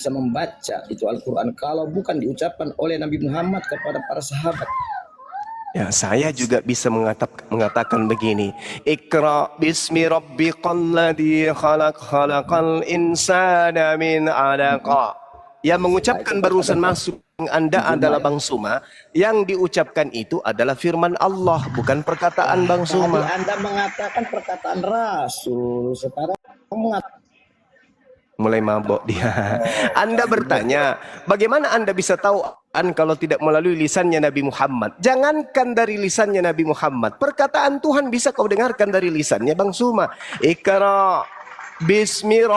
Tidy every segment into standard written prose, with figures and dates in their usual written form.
bisa membaca itu Al-Quran kalau bukan diucapkan oleh Nabi Muhammad kepada para sahabat? Ya, saya juga bisa mengatakan begini. Iqra bismi rabbikal ladzi khalaq khalaqal insana min 'alaqa. Yang mengucapkan barusan masuk Anda adalah Bang Suma. Yang diucapkan itu adalah firman Allah, bukan perkataan Bang Suma. Tadi Anda mengatakan perkataan Rasul, sekarang mengatakan mulai mabok dia. Anda bertanya, bagaimana Anda bisa tahu kalau tidak melalui lisannya Nabi Muhammad? Jangankan dari lisannya Nabi Muhammad, perkataan Tuhan bisa kau dengarkan dari lisannya Bang Suma. Iqra bismi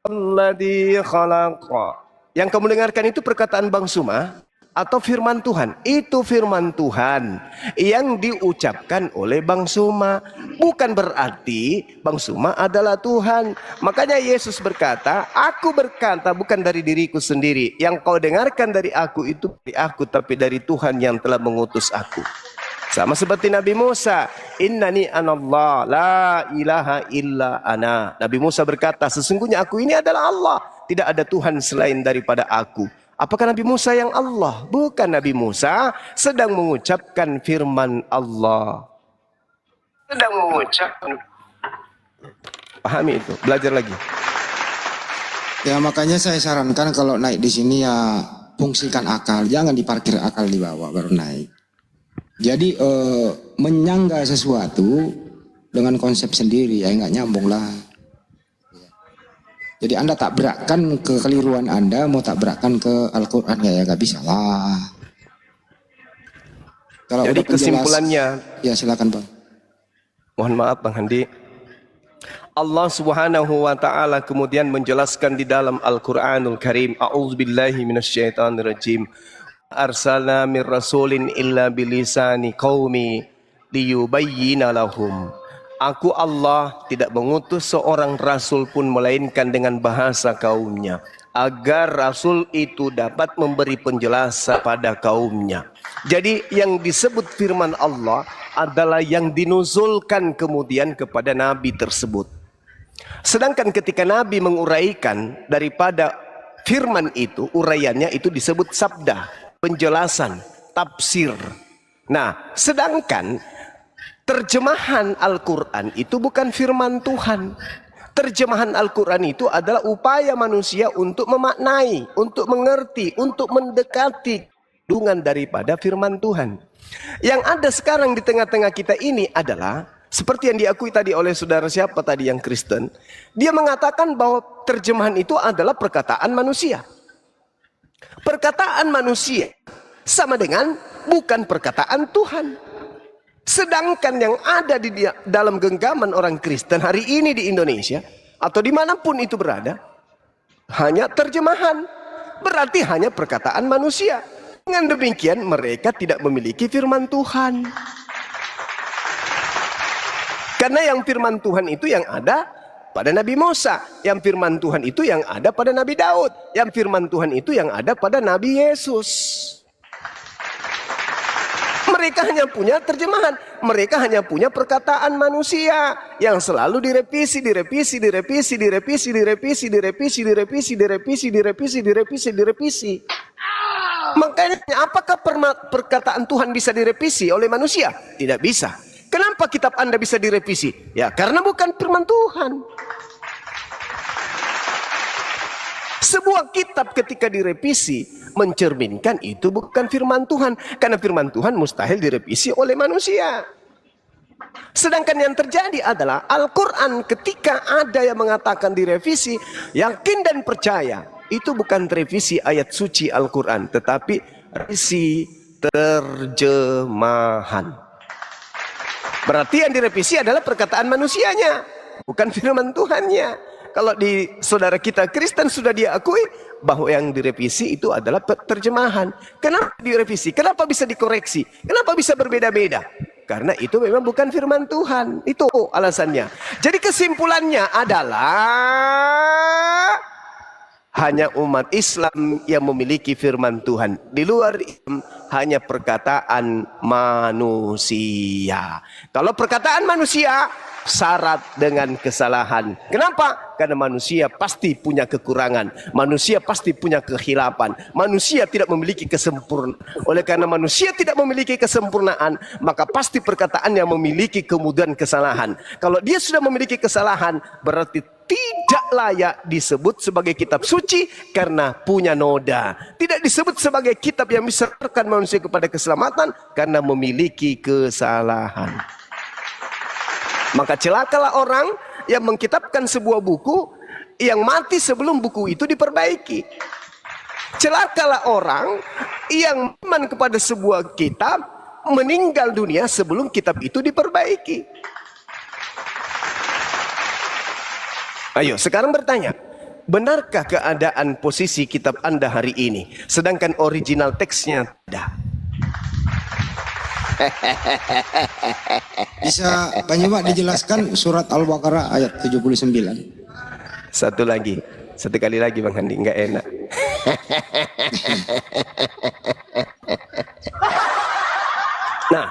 rabbil khalaq. Yang kamu dengarkan itu perkataan Bang Suma atau firman Tuhan? Itu firman Tuhan yang diucapkan oleh Bang Suma. Bukan berarti Bang Suma adalah Tuhan. Makanya Yesus berkata, aku berkata bukan dari diriku sendiri. Yang kau dengarkan dari aku itu dari aku, tapi dari Tuhan yang telah mengutus aku. Sama seperti Nabi Musa, innani anallah la ilaha illa ana. Nabi Musa berkata, sesungguhnya aku ini adalah Allah, tidak ada Tuhan selain daripada aku. Apakah Nabi Musa yang Allah? Bukan, Nabi Musa sedang mengucapkan firman Allah. Sedang mengucapkan. Pahami itu, belajar lagi. Ya makanya saya sarankan kalau naik di sini ya fungsikan akal, jangan diparkir akal di bawah baru naik. Jadi menyangga sesuatu dengan konsep sendiri ya nggak nyambung lah. Jadi Anda tak berakkan kekeliruan Anda, mau tak berakkan ke Al-Quran ya nggak bisa lah. Kalau jadi kesimpulannya, ya silakan Bang. Mohon maaf Bang Handi. Allah Subhanahu wa taala kemudian menjelaskan di dalam Al-Qur'anul Karim, a'udzubillahi minasyaitonirrajim. Arsalna mir rasulin illa bilisani qaumi liyubayyina lahum. Aku Allah tidak mengutus seorang rasul pun melainkan dengan bahasa kaumnya, agar rasul itu dapat memberi penjelasan pada kaumnya. Jadi yang disebut firman Allah adalah yang dinuzulkan kemudian kepada nabi tersebut. Sedangkan ketika nabi menguraikan daripada firman itu, uraiannya itu disebut sabda, penjelasan, tafsir. Nah, sedangkan terjemahan Al-Quran itu bukan firman Tuhan. Terjemahan Al-Quran itu adalah upaya manusia untuk memaknai, untuk mengerti, untuk mendekati kandungan daripada firman Tuhan. Yang ada sekarang di tengah-tengah kita ini adalah seperti yang diakui tadi oleh saudara siapa tadi yang Kristen. Dia mengatakan bahwa terjemahan itu adalah perkataan manusia. Perkataan manusia sama dengan bukan perkataan Tuhan. Sedangkan yang ada di dalam genggaman orang Kristen hari ini di Indonesia atau dimanapun itu berada hanya terjemahan, berarti hanya perkataan manusia. Dengan demikian mereka tidak memiliki firman Tuhan. Karena yang firman Tuhan itu yang ada pada Nabi Musa, yang firman Tuhan itu yang ada pada Nabi Daud, yang firman Tuhan itu yang ada pada Nabi Yesus. Mereka hanya punya terjemahan, mereka hanya punya perkataan manusia yang selalu direvisi. Makanya apakah perkataan Tuhan bisa direvisi oleh manusia? Tidak bisa. Kenapa kitab Anda bisa direvisi? Ya karena bukan firman Tuhan. Sebuah kitab ketika direvisi mencerminkan itu bukan firman Tuhan. Karena firman Tuhan mustahil direvisi oleh manusia. Sedangkan yang terjadi adalah Al-Quran ketika ada yang mengatakan direvisi, yakin dan percaya. Itu bukan revisi ayat suci Al-Quran, tetapi revisi terjemahan. Berarti yang direvisi adalah perkataan manusianya, bukan firman Tuhannya. Kalau di saudara kita Kristen sudah diakui bahwa yang direvisi itu adalah terjemahan. Kenapa direvisi? Kenapa bisa dikoreksi? Kenapa bisa berbeda-beda? Karena itu memang bukan firman Tuhan. Itu alasannya. Jadi kesimpulannya adalah hanya umat Islam yang memiliki firman Tuhan. Di luar Islam hanya perkataan manusia. Kalau perkataan manusia syarat dengan kesalahan. Kenapa? Karena manusia pasti punya kekurangan. Manusia pasti punya kehilapan. Manusia tidak memiliki kesempurnaan. Oleh karena manusia tidak memiliki kesempurnaan, maka pasti perkataan yang memiliki kemudian kesalahan. Kalau dia sudah memiliki kesalahan, berarti tidak layak disebut sebagai kitab suci karena punya noda. Tidak disebut sebagai kitab yang bisa mengantarkan manusia kepada keselamatan karena memiliki kesalahan. Maka celakalah orang yang mengkitabkan sebuah buku yang mati sebelum buku itu diperbaiki. Celakalah orang yang iman kepada sebuah kitab meninggal dunia sebelum kitab itu diperbaiki. Ayo sekarang bertanya, benarkah keadaan posisi kitab Anda hari ini sedangkan original teksnya ada? Bisa Bang dijelaskan surat Al-Baqarah ayat 79. Satu kali lagi Bang Handi, nggak enak. Nah,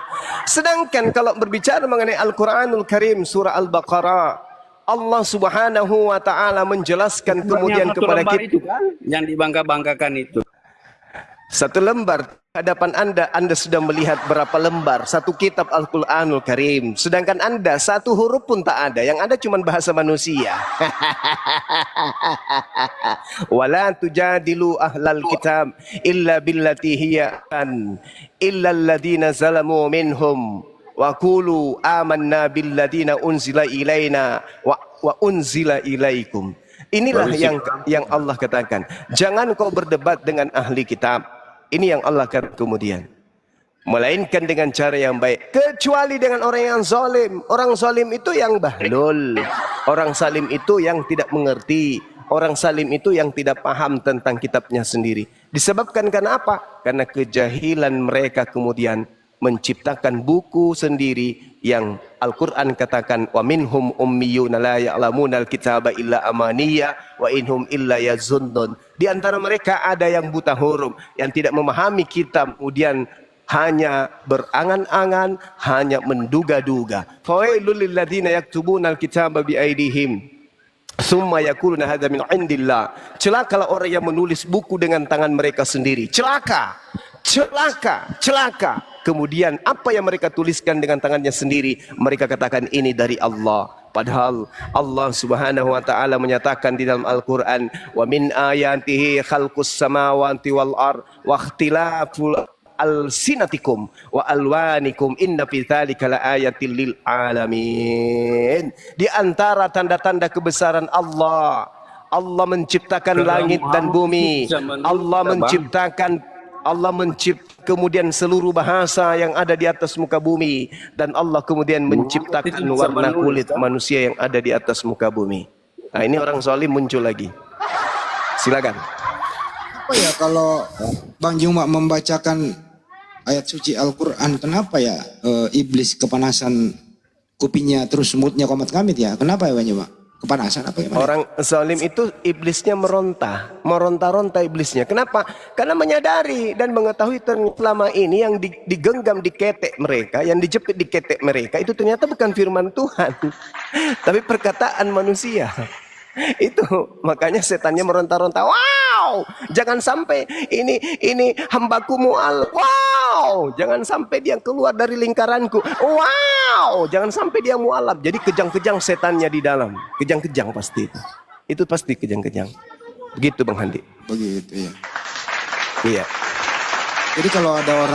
sedangkan kalau berbicara mengenai Al-Quranul Karim surah Al-Baqarah, Allah Subhanahu wa Ta'ala menjelaskan kemudian kepada kita itu kan yang dibangga-banggakan itu. satu lembar hadapan Anda sudah melihat berapa lembar satu kitab Al-Quranul Karim, sedangkan Anda satu huruf pun tak ada, yang ada cuma bahasa manusia. Wala tujadilu ahlal kitab illa billati hiya an illa alladhina zalamu minhum wa qulu amanna billadina unzila ilaina wa unzila ilaikum. Inilah yang Allah katakan, jangan kau berdebat dengan ahli kitab. Ini yang Allah katakan kemudian, melainkan dengan cara yang baik, kecuali dengan orang yang zalim. Orang zalim itu yang bahlul, orang zalim itu yang tidak mengerti, orang zalim itu yang tidak paham tentang kitabnya sendiri. Disebabkan karena apa? Karena kejahilan mereka kemudian menciptakan buku sendiri yang Al-Quran katakan wa minhum ummiyuna la ya'lamuna al-kitaba illa amaniya wa inhum illa yazunnun. Di antara mereka ada yang buta huruf, yang tidak memahami kitab, kemudian hanya berangan-angan, hanya menduga-duga. Fawailul lil ladzina yaktubuna al-kitaba bi aydihim summa yaquluna hadza min indillah. Celakalah orang yang menulis buku dengan tangan mereka sendiri. Celaka. Kemudian apa yang mereka tuliskan dengan tangannya sendiri, mereka katakan ini dari Allah. Padahal Allah Subhanahu wa Ta'ala menyatakan di dalam Al-Quran, wa min ayatihi khalqus samawati wal ard wa ikhtilaful alsinatikum wa alwanikum inna fi dzalika laayatil lil alamin. Di antara tanda-tanda kebesaran Allah menciptakan langit dan bumi. Allah menciptakan kemudian seluruh bahasa yang ada di atas muka bumi, dan Allah kemudian menciptakan warna kulit manusia yang ada di atas muka bumi. Nah, ini orang zalim muncul lagi. Silakan. Apa ya kalau Bang Juma membacakan ayat suci Al-Quran, kenapa ya iblis kepanasan kupingnya terus moodnya komat kamit ya? Kenapa ya Bang Juma? Kepanasan apa ya? Orang zalim itu iblisnya meronta-ronta iblisnya. Kenapa? Karena menyadari dan mengetahui selama ini yang digenggam di ketek mereka, yang dijepit di ketek mereka itu ternyata bukan firman Tuhan, tapi perkataan manusia. Itu makanya setannya meronta-ronta. Wow, jangan sampai ini hambaku mu'al. Wow, jangan sampai dia keluar dari lingkaranku. Wow, jangan sampai dia mu'alaf. Jadi kejang-kejang setannya di dalam. Kejang-kejang pasti itu. Itu pasti kejang-kejang. Begitu Bang Handi. Begitu ya. Iya. Jadi kalau ada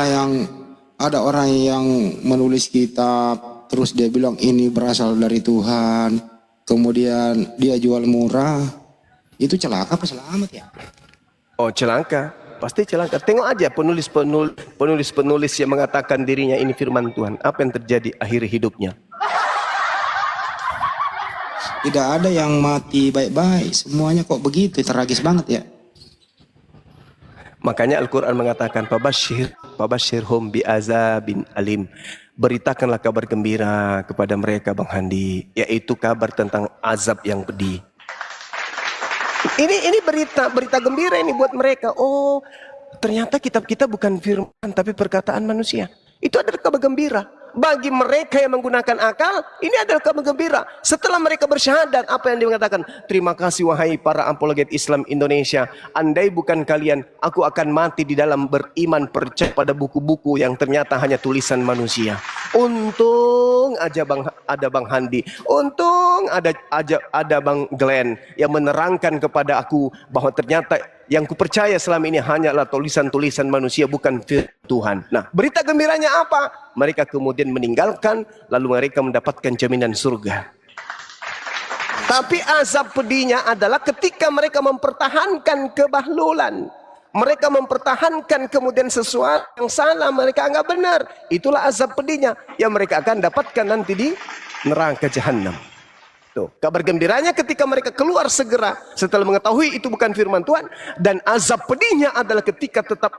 orang yang menulis kitab terus dia bilang ini berasal dari Tuhan, kemudian dia jual murah, itu celaka apa selamat ya? Oh, celaka. Pasti celaka. Tengok aja penulis yang mengatakan dirinya ini firman Tuhan. Apa yang terjadi akhir hidupnya? Tidak ada yang mati baik-baik. Semuanya kok begitu, tragis banget ya. Makanya Al-Quran mengatakan Fabashshirhum bi'azabin alim. Beritakanlah kabar gembira kepada mereka Bang Handi, yaitu kabar tentang azab yang pedih. Ini berita gembira ini buat mereka. Oh, ternyata kitab kita bukan firman tapi perkataan manusia. Itu adalah kabar gembira. Bagi mereka yang menggunakan akal, ini adalah kabar gembira. Setelah mereka bersyahadat, apa yang dia mengatakan? Terima kasih wahai para apologet Islam Indonesia. Andai bukan kalian, aku akan mati di dalam beriman percaya pada buku-buku yang ternyata hanya tulisan manusia. Untung aja ada Bang Handi. Untung ada Bang Glenn yang menerangkan kepada aku bahwa ternyata yang kupercaya selama ini hanyalah tulisan-tulisan manusia, bukan firman Tuhan. Nah, berita gembiranya apa? Mereka kemudian meninggalkan, lalu mereka mendapatkan jaminan surga. Tapi azab pedihnya adalah ketika mereka mempertahankan kebahlulan. Mereka mempertahankan kemudian sesuatu yang salah, mereka anggap benar. Itulah azab pedihnya yang mereka akan dapatkan nanti di neraka jahanam. Tuh, kabar gembiranya ketika mereka keluar segera setelah mengetahui itu bukan firman Tuhan, dan azab pedihnya adalah ketika tetap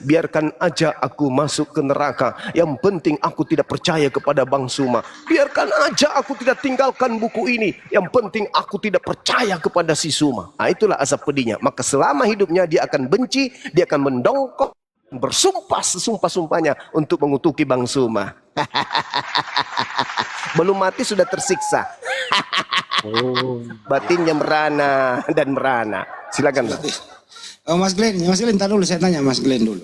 biarkan aja aku masuk ke neraka, yang penting aku tidak percaya kepada Bang Suma, biarkan aja aku tidak tinggalkan buku ini, yang penting aku tidak percaya kepada si Suma. Nah, itulah azab pedihnya. Maka selama hidupnya dia akan benci, dia akan mendongkok, bersumpah sesumpah-sumpahnya untuk mengutuki Bang Suma. Belum mati sudah tersiksa. Batinnya merana dan merana. Silakan, Pak. Mas Glenn, ntar dulu saya tanya Mas Glenn dulu.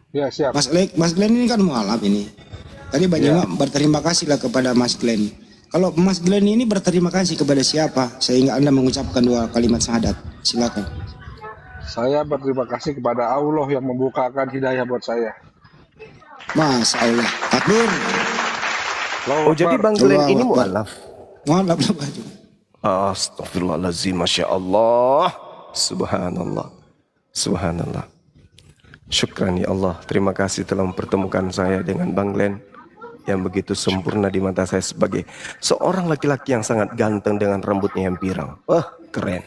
Ya, siap. Mas Glenn ini kan mualaf ini. Tadi banyak berterima kasihlah kepada Mas Glenn. Kalau Mas Glenn ini berterima kasih kepada siapa sehingga Anda mengucapkan 2 kalimat syahadat? Silakan. Saya berterima kasih kepada Allah yang membukakan hidayah buat saya. Masya Allah. Takbir. Oh, jadi Bang Glenn ini mualaf. Mualaf lah baju. Astagfirullahaladzim, Masya Allah. Subhanallah. Subhanallah. Syukran ya Allah. Terima kasih telah mempertemukan saya dengan Bang Glenn yang begitu sempurna di mata saya sebagai seorang laki-laki yang sangat ganteng dengan rambutnya yang pirang. Wah, keren.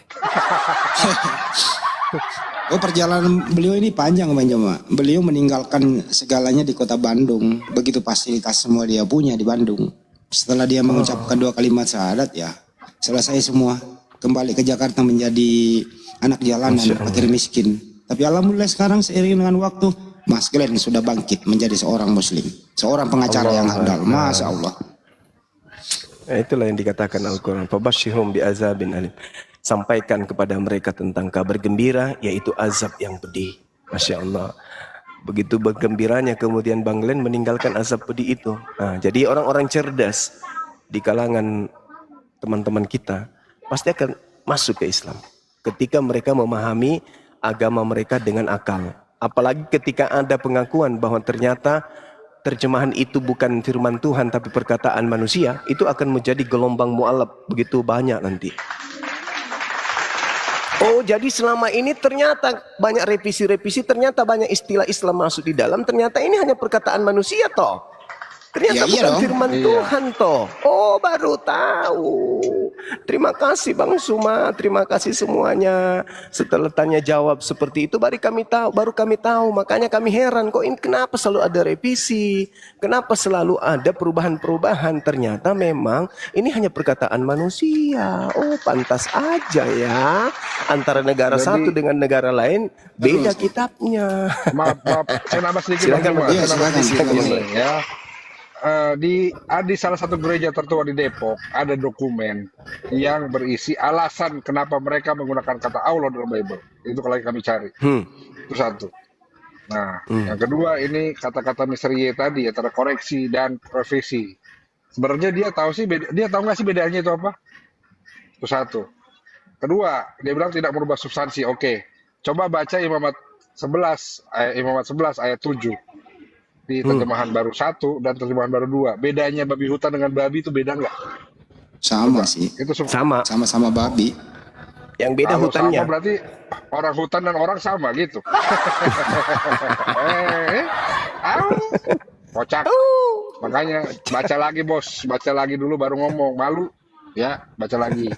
Oh, perjalanan beliau ini panjang Bang Joma. Beliau meninggalkan segalanya di kota Bandung. Begitu fasilitas semua dia punya di Bandung. Setelah dia mengucapkan 2 kalimat syahadat, ya selesai semua. Kembali ke Jakarta menjadi anak jalanan, fakir miskin. Tapi alhamdulillah sekarang seiring dengan waktu, Mas Glenn sudah bangkit menjadi seorang muslim. Seorang pengacara yang handal. Masya Allah. Itulah yang dikatakan Al-Quran. Fabashshirhum bi'azabin alim. Sampaikan kepada mereka tentang kabar gembira, yaitu azab yang pedih. Masya Allah. Begitu bergembiranya kemudian Bang Glenn meninggalkan azab pedih itu. Nah, jadi orang-orang cerdas di kalangan teman-teman kita pasti akan masuk ke Islam ketika mereka memahami agama mereka dengan akal. Apalagi ketika ada pengakuan bahwa ternyata terjemahan itu bukan firman Tuhan tapi perkataan manusia, itu akan menjadi gelombang mu'alaf begitu banyak nanti. Oh, jadi selama ini ternyata banyak revisi-revisi, ternyata banyak istilah Islam masuk di dalam, ternyata ini hanya perkataan manusia toh. Ternyata bukan firman Tuhan toh. Oh, baru tahu. Terima kasih Bang Suma, terima kasih semuanya. Setelah tanya jawab seperti itu baru kami tahu. Makanya kami heran kok ini kenapa selalu ada revisi? Kenapa selalu ada perubahan-perubahan? Ternyata memang ini hanya perkataan manusia. Oh, pantas aja ya. Antara negara satu dengan negara lain beda kitabnya. Maaf, saya nambah sedikit. Silakan. Ya. Di salah satu gereja tertua di Depok ada dokumen yang berisi alasan kenapa mereka menggunakan kata Allah dalam Bible. Itu kalau kami cari. Itu satu. Nah, yang kedua ini kata-kata Mr. Y tadi antara koreksi dan revisi. Sebenarnya dia tahu nggak sih bedanya itu apa? Itu satu. Kedua, dia bilang tidak merubah substansi. Oke. Coba baca Imamat 11 ayat 7. Di terjemahan baru 1 dan terjemahan baru 2. Bedanya babi hutan dengan babi itu beda nggak? Sama sih. Itu sama-sama babi. Yang beda kalau hutannya. Sama berarti orang hutan dan orang sama gitu. Kocak. Makanya baca lagi bos, baca lagi dulu baru ngomong. Malu ya, baca lagi.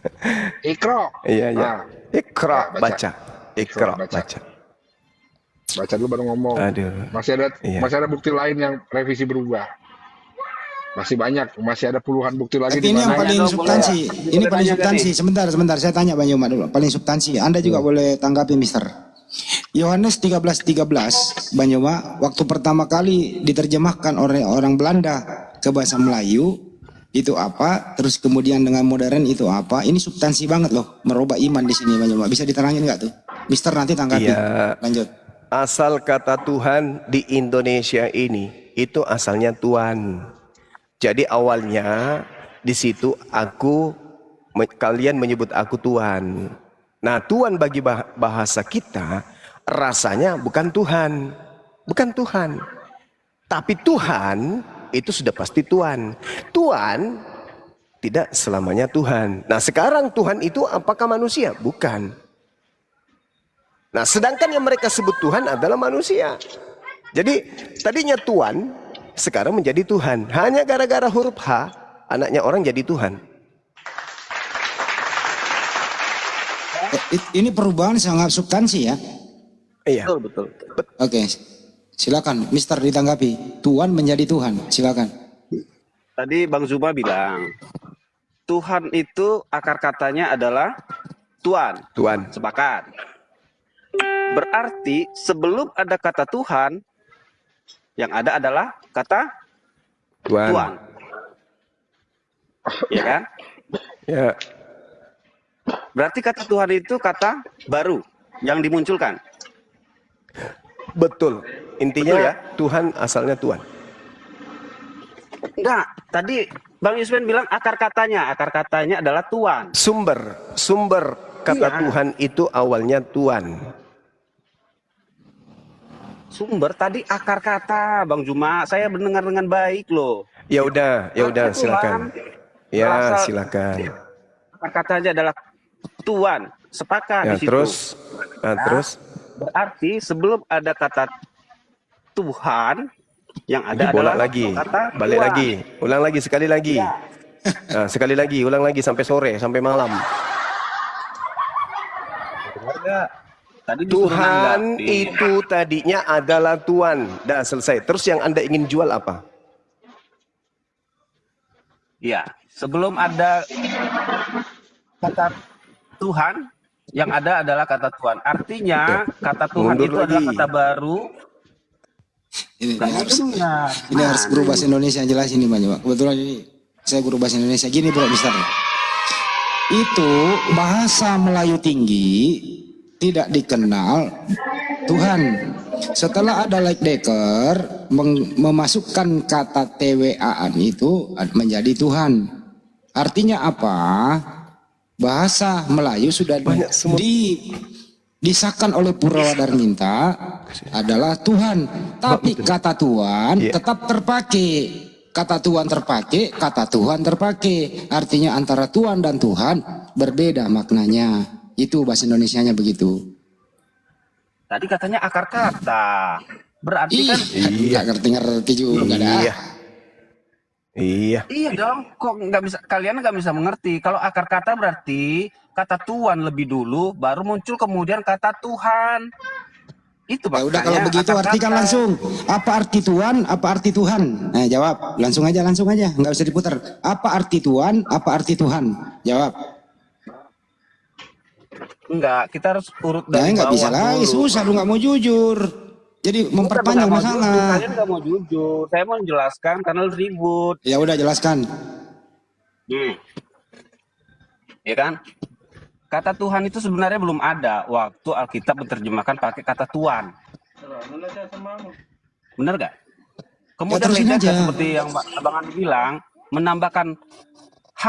Iqra. Iya. Nah, Iqra baca. Iqra baca. baca. Baca dulu baru ngomong. Aduh. Masih ada bukti lain yang revisi berubah. Masih banyak, masih ada puluhan bukti lagi Tapi di ini yang mana. paling dong, substansi. boleh. Ini Boleh paling tanya nggak substansi. Sebentar, saya tanya Bang Yoma dulu. Paling substansi. Anda juga boleh tanggapi, Mister. Yohanes 13:13, Bang Yoma, waktu pertama kali diterjemahkan oleh orang Belanda ke bahasa Melayu, itu apa? Terus kemudian dengan modern itu apa? Ini substansi banget loh, merubah iman di sini, Bang Yoma. Bisa diterangin nggak tuh? Mister nanti tanggapi. Iya. Lanjut. Asal kata Tuhan di Indonesia ini itu asalnya Tuhan. Jadi awalnya di situ kalian menyebut aku Tuhan. Nah, Tuhan bagi bahasa kita rasanya bukan Tuhan. Bukan Tuhan. Tapi Tuhan itu sudah pasti Tuhan. Tuhan tidak selamanya Tuhan. Nah, sekarang Tuhan itu apakah manusia? Bukan. Nah, sedangkan yang mereka sebut Tuhan adalah manusia. Jadi tadinya Tuhan, sekarang menjadi Tuhan. Hanya gara-gara huruf H, anaknya orang jadi Tuhan. Ini perubahan sangat substansi ya. Iya. Betul. Oke, silakan, Mister ditanggapi. Tuhan menjadi Tuhan, silakan. Tadi Bang Zuma bilang Tuhan itu akar katanya adalah Tuhan. Tuhan. Sepakat. Berarti sebelum ada kata Tuhan, yang ada adalah kata Tuhan. Tuhan. Ya kan? Ya. Berarti kata Tuhan itu kata baru yang dimunculkan. Betul. Intinya Betul ya? Tuhan asalnya Tuhan. Enggak, tadi Bang Yusman bilang akar katanya adalah Tuhan. Sumber kata Iya. Tuhan itu awalnya Tuhan. Sumber tadi akar kata, Bang Juma. Saya mendengar dengan baik loh. Ya udah, Kata silakan. Tuhan, Ya, berasal- silakan. Akar katanya adalah Tuhan. Sepakat Ya, di situ. terus Berarti sebelum ada kata Tuhan, yang ada dibolak adalah lagi, kata balik Tuhan. lagi, ulang lagi sekali lagi. Nah, sekali lagi, ulang lagi sampai sore, sampai malam. Tadi disuruh Tuhan nanggapi. itu tadinya adalah Tuhan. Dah selesai. Terus yang Anda ingin jual apa? Ya, sebelum ada kata Tuhan, yang ada adalah kata Tuhan. Artinya kata Tuhan Mundur itu lagi. adalah kata baru. Ini harus Benar. Ini harus guru bahasa Indonesia jelas ini Bang Yoma. Kebetulan ini saya guru bahasa Indonesia. Gini Bro Mister. Itu bahasa Melayu tinggi tidak dikenal Tuhan. Setelah ada Leitdecker memasukkan kata TWA-an itu menjadi Tuhan. Artinya apa? Bahasa Melayu sudah disahkan oleh Purwadarminta adalah Tuhan. Tapi kata Tuhan tetap terpakai. Kata Tuhan terpakai, kata Tuhan terpakai. Artinya antara Tuhan dan Tuhan berbeda maknanya. Itu bahasa Indonesianya begitu. Tadi katanya akar kata. Berarti kan Nggak ngerti-ngerti juga dah. Iya. iya dong. Kok nggak bisa? Kalian nggak bisa mengerti. Kalau akar kata berarti kata Tuhan lebih dulu, baru muncul kemudian kata Tuhan. Itu Ya udah kalau makanya begitu akar artikan kata. langsung. Apa arti Tuhan? Apa arti Tuhan? Nah jawab. Langsung aja. Nggak usah diputar. Apa arti Tuhan? Apa arti Tuhan? Jawab. Enggak, kita harus urut Nah dari nggak bawah bisa lagi. dulu. Susah lu nggak mau jujur. Jadi memperpanjang Bukan nggak mau jujur, masalah. Kalian nggak mau jujur. Saya mau menjelaskan karena lu ribut. Ya udah jelaskan. Ya kan? Kata Tuhan itu sebenarnya belum ada waktu Alkitab menerjemahkan pakai kata Tuhan. Bener gak? Kemudian terusin Leitdecker aja. seperti yang Abang Andi bilang, menambahkan H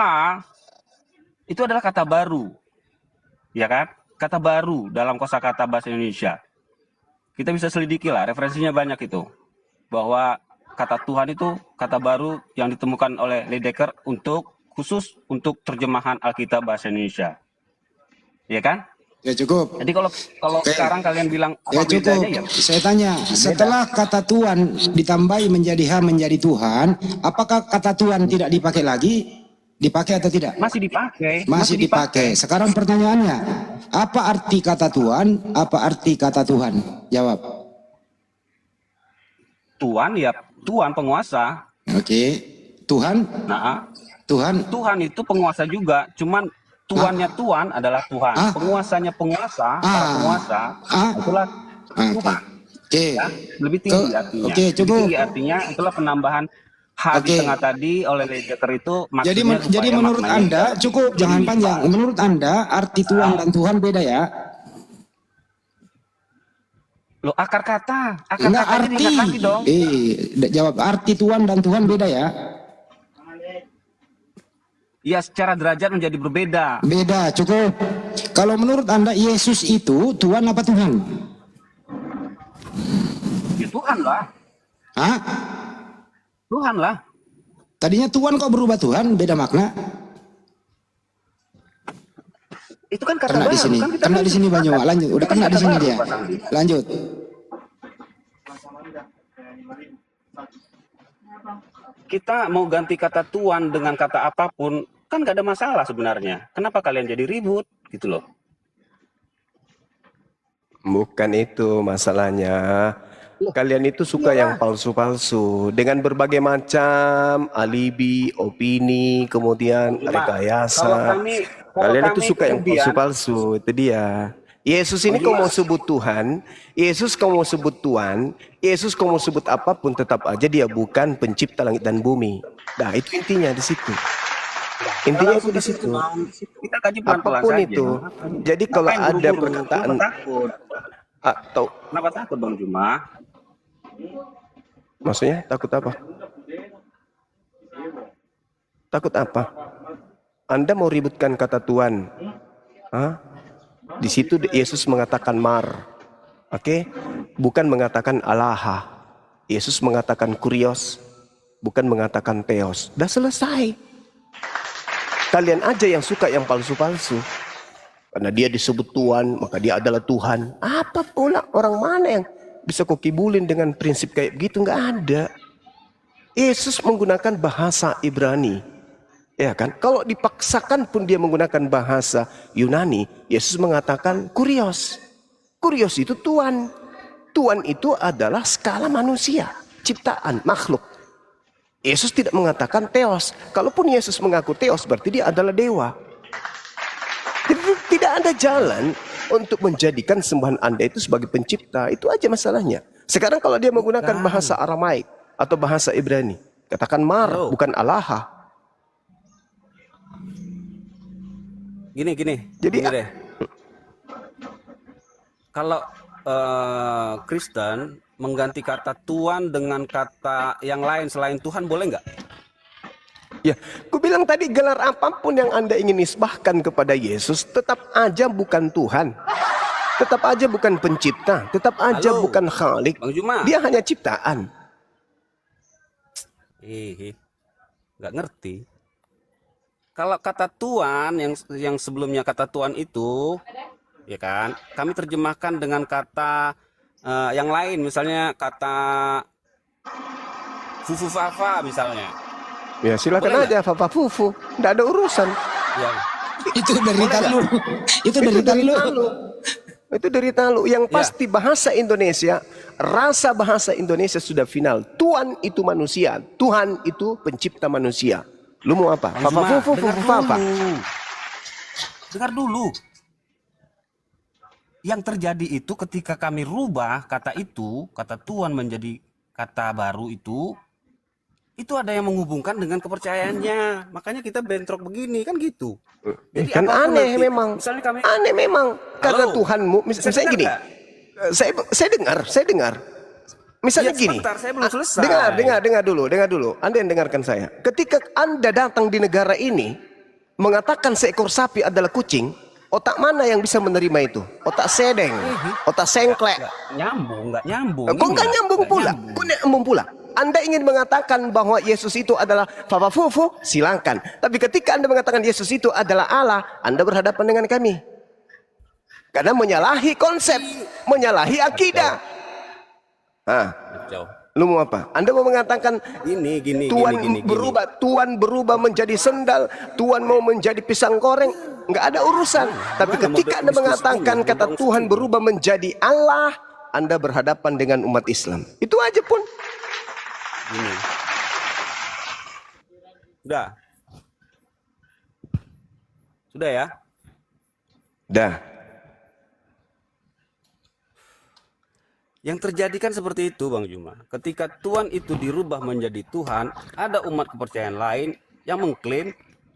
itu adalah kata baru. Ya kan? Kata baru dalam kosakata bahasa Indonesia. Kita bisa selidiki lah, referensinya banyak itu. Bahwa kata Tuhan itu kata baru yang ditemukan oleh Leitdecker khusus untuk terjemahan Alkitab bahasa Indonesia. Ya kan? Ya cukup. Jadi kalau sekarang kalian bilang Ya apa cukup. bedanya ya? Saya tanya, setelah kata Tuhan ditambahi menjadi H menjadi Tuhan, apakah kata Tuhan tidak dipakai lagi? Dipakai atau tidak? Masih dipakai. Masih dipakai. Sekarang pertanyaannya, apa arti kata Tuhan? Apa arti kata Tuhan? Jawab. Tuhan ya Tuhan penguasa. Oke. Tuhan, Nah, Tuhan. Tuhan itu penguasa juga, cuman tuannya Tuhan adalah Tuhan. Ah. Penguasanya penguasa, para Ah. penguasa, Ah. itulah Ah, Tuhan. Oke. Ya, lebih tinggi artinya. Oke, Lebih cukup. tinggi artinya itulah penambahan H di Oke. tengah tadi oleh leader itu maksudnya Jadi supaya menurut maknanya Anda cukup, jangan berlimpah. panjang. Menurut Anda arti Tuhan dan Tuhan beda ya? Loh, akar Enggak katanya arti. diingat lagi dong. Jawab arti Tuhan dan Tuhan beda ya? Ya, secara derajat menjadi berbeda. Beda, cukup. Kalau menurut Anda Yesus itu Tuhan apa Tuhan? Ya Tuhan lah. Hah? Tuhan lah. Tadinya Tuhan kok berubah Tuhan, beda makna. Itu kan kata Kena baru. di sini, Kan kita kena kan di sini sepakat. Banyuwa. Lanjut, udah Itu kan kena di kata sini baru, dia. Pak Sandi. Lanjut. Kita mau ganti kata Tuhan dengan kata apapun, kan gak ada masalah sebenarnya. Kenapa kalian jadi ribut? Gitu loh. Bukan itu masalahnya. Kalian itu suka yang palsu-palsu dengan berbagai macam alibi, opini, kemudian Cuma, rekayasa. kalau Kalian itu kami suka yang kemudian- palsu-palsu, itu dia. Yesus ini kau mau sebut Tuhan, Yesus kau mau sebut Tuhan, Yesus kau mau sebut apapun, tetap aja dia bukan pencipta langit dan bumi. Nah, itu intinya di situ. Intinya itu di situ. Kita kaji pelan-pelan Apapun saja. itu. Jadi kalau Ngapain ada buru-buru? perkataan Kenapa takut? atau Kenapa takut Bang Juma? maksudnya takut apa? Takut apa? Anda mau ributkan kata Tuhan? Hah? Di situ Yesus mengatakan mar. Oke? Bukan mengatakan Allah. Yesus mengatakan kurios, bukan mengatakan theos. Dah selesai. Kalian aja yang suka yang palsu-palsu. Karena dia disebut Tuhan, maka dia adalah Tuhan. Apa pula orang mana yang bisa kau kibulin dengan prinsip kayak begitu? Nggak ada. Yesus menggunakan bahasa Ibrani. Ya kan? Kalau dipaksakan pun dia menggunakan bahasa Yunani, Yesus mengatakan kurios. Kurios itu Tuhan. Tuhan itu adalah skala manusia, ciptaan, makhluk. Yesus tidak mengatakan theos. Kalaupun Yesus mengaku theos, berarti dia adalah dewa. Jadi tidak ada jalan untuk menjadikan sembahan Anda itu sebagai pencipta. Itu aja masalahnya. Sekarang kalau dia menggunakan bahasa Aramaik atau bahasa Ibrani, katakan mar, bukan Allah. Gini. Jadi Gini deh. Kalau Kristen mengganti kata Tuhan dengan kata yang lain selain Tuhan, boleh nggak? Ya, ku bilang tadi gelar apapun yang Anda ingin nisbahkan kepada Yesus, tetap aja bukan Tuhan. Tetap aja bukan pencipta, tetap aja Halo, bukan khalik. Bang Juma. Dia hanya ciptaan. Nggak ngerti. Kalau kata Tuhan yang sebelumnya kata Tuhan itu, ya kan, kami terjemahkan dengan kata yang lain, misalnya kata fufufafa misalnya. Ya silakan Boleh aja Papa Fufu, tidak ada urusan. Ya, Itu dari lu. Itu dari lu. Itu derita lu. Yang pasti bahasa Indonesia, rasa bahasa Indonesia sudah final. Tuhan itu manusia, Tuhan itu pencipta manusia. Lu mau apa? Bang Papa Juma, Fufu, dengar Fufu apa? dulu. Dengar dulu. Yang terjadi itu ketika kami rubah kata itu, kata Tuhan menjadi kata baru itu ada yang menghubungkan dengan kepercayaannya. Makanya kita bentrok begini, kan gitu. Jadi Kan apapun aneh nanti, memang. Misalnya kami Aneh memang. Karena Halo? Tuhanmu, misalnya gini. Saya dengar. Misalnya Ya, gini. sebentar, saya belum selesai. Dengar dulu. Anda yang dengarkan saya. Ketika Anda datang di negara ini, mengatakan seekor sapi adalah kucing, otak mana yang bisa menerima itu? Otak sedeng, otak sengklek. nggak nyambung. Kok nggak nyambung pula? Kok nyambung pula? Anda ingin mengatakan bahwa Yesus itu adalah Papa Fufu, silakan. Tapi ketika Anda mengatakan Yesus itu adalah Allah, Anda berhadapan dengan kami. Karena menyalahi konsep, menyalahi akidah. Lu mau apa? Anda mau mengatakan Gini. Tuhan berubah, Tuhan berubah menjadi sendal, Tuhan mau menjadi pisang goreng, nggak ada urusan. Tapi ketika Anda mengatakan kata Tuhan berubah menjadi Allah, Anda berhadapan dengan umat Islam. Itu aja pun. Gini. Sudah. Sudah ya? Dah. Yang terjadi kan seperti itu Bang Juma. Ketika Tuhan itu dirubah menjadi Tuhan, ada umat kepercayaan lain yang mengklaim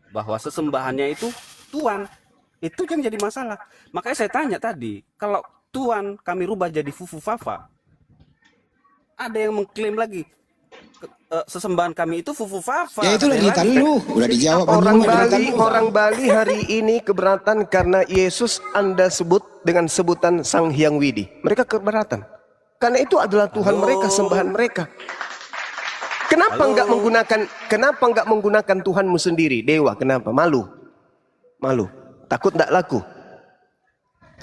bahwa sesembahannya itu Tuhan. Itu yang jadi masalah. Makanya saya tanya tadi, kalau Tuhan kami rubah jadi Fufu Fafa, ada yang mengklaim lagi sesembahan kami itu Fufu Fafa. Ya itu lagi kan lu udah dijawab Orang Bali hari ini keberatan karena Yesus Anda sebut dengan sebutan Sang Hyang Widi. Mereka keberatan. Karena itu adalah Tuhan mereka, sembahan mereka. Kenapa enggak menggunakan Tuhanmu sendiri, dewa? Kenapa? Malu. Takut enggak laku.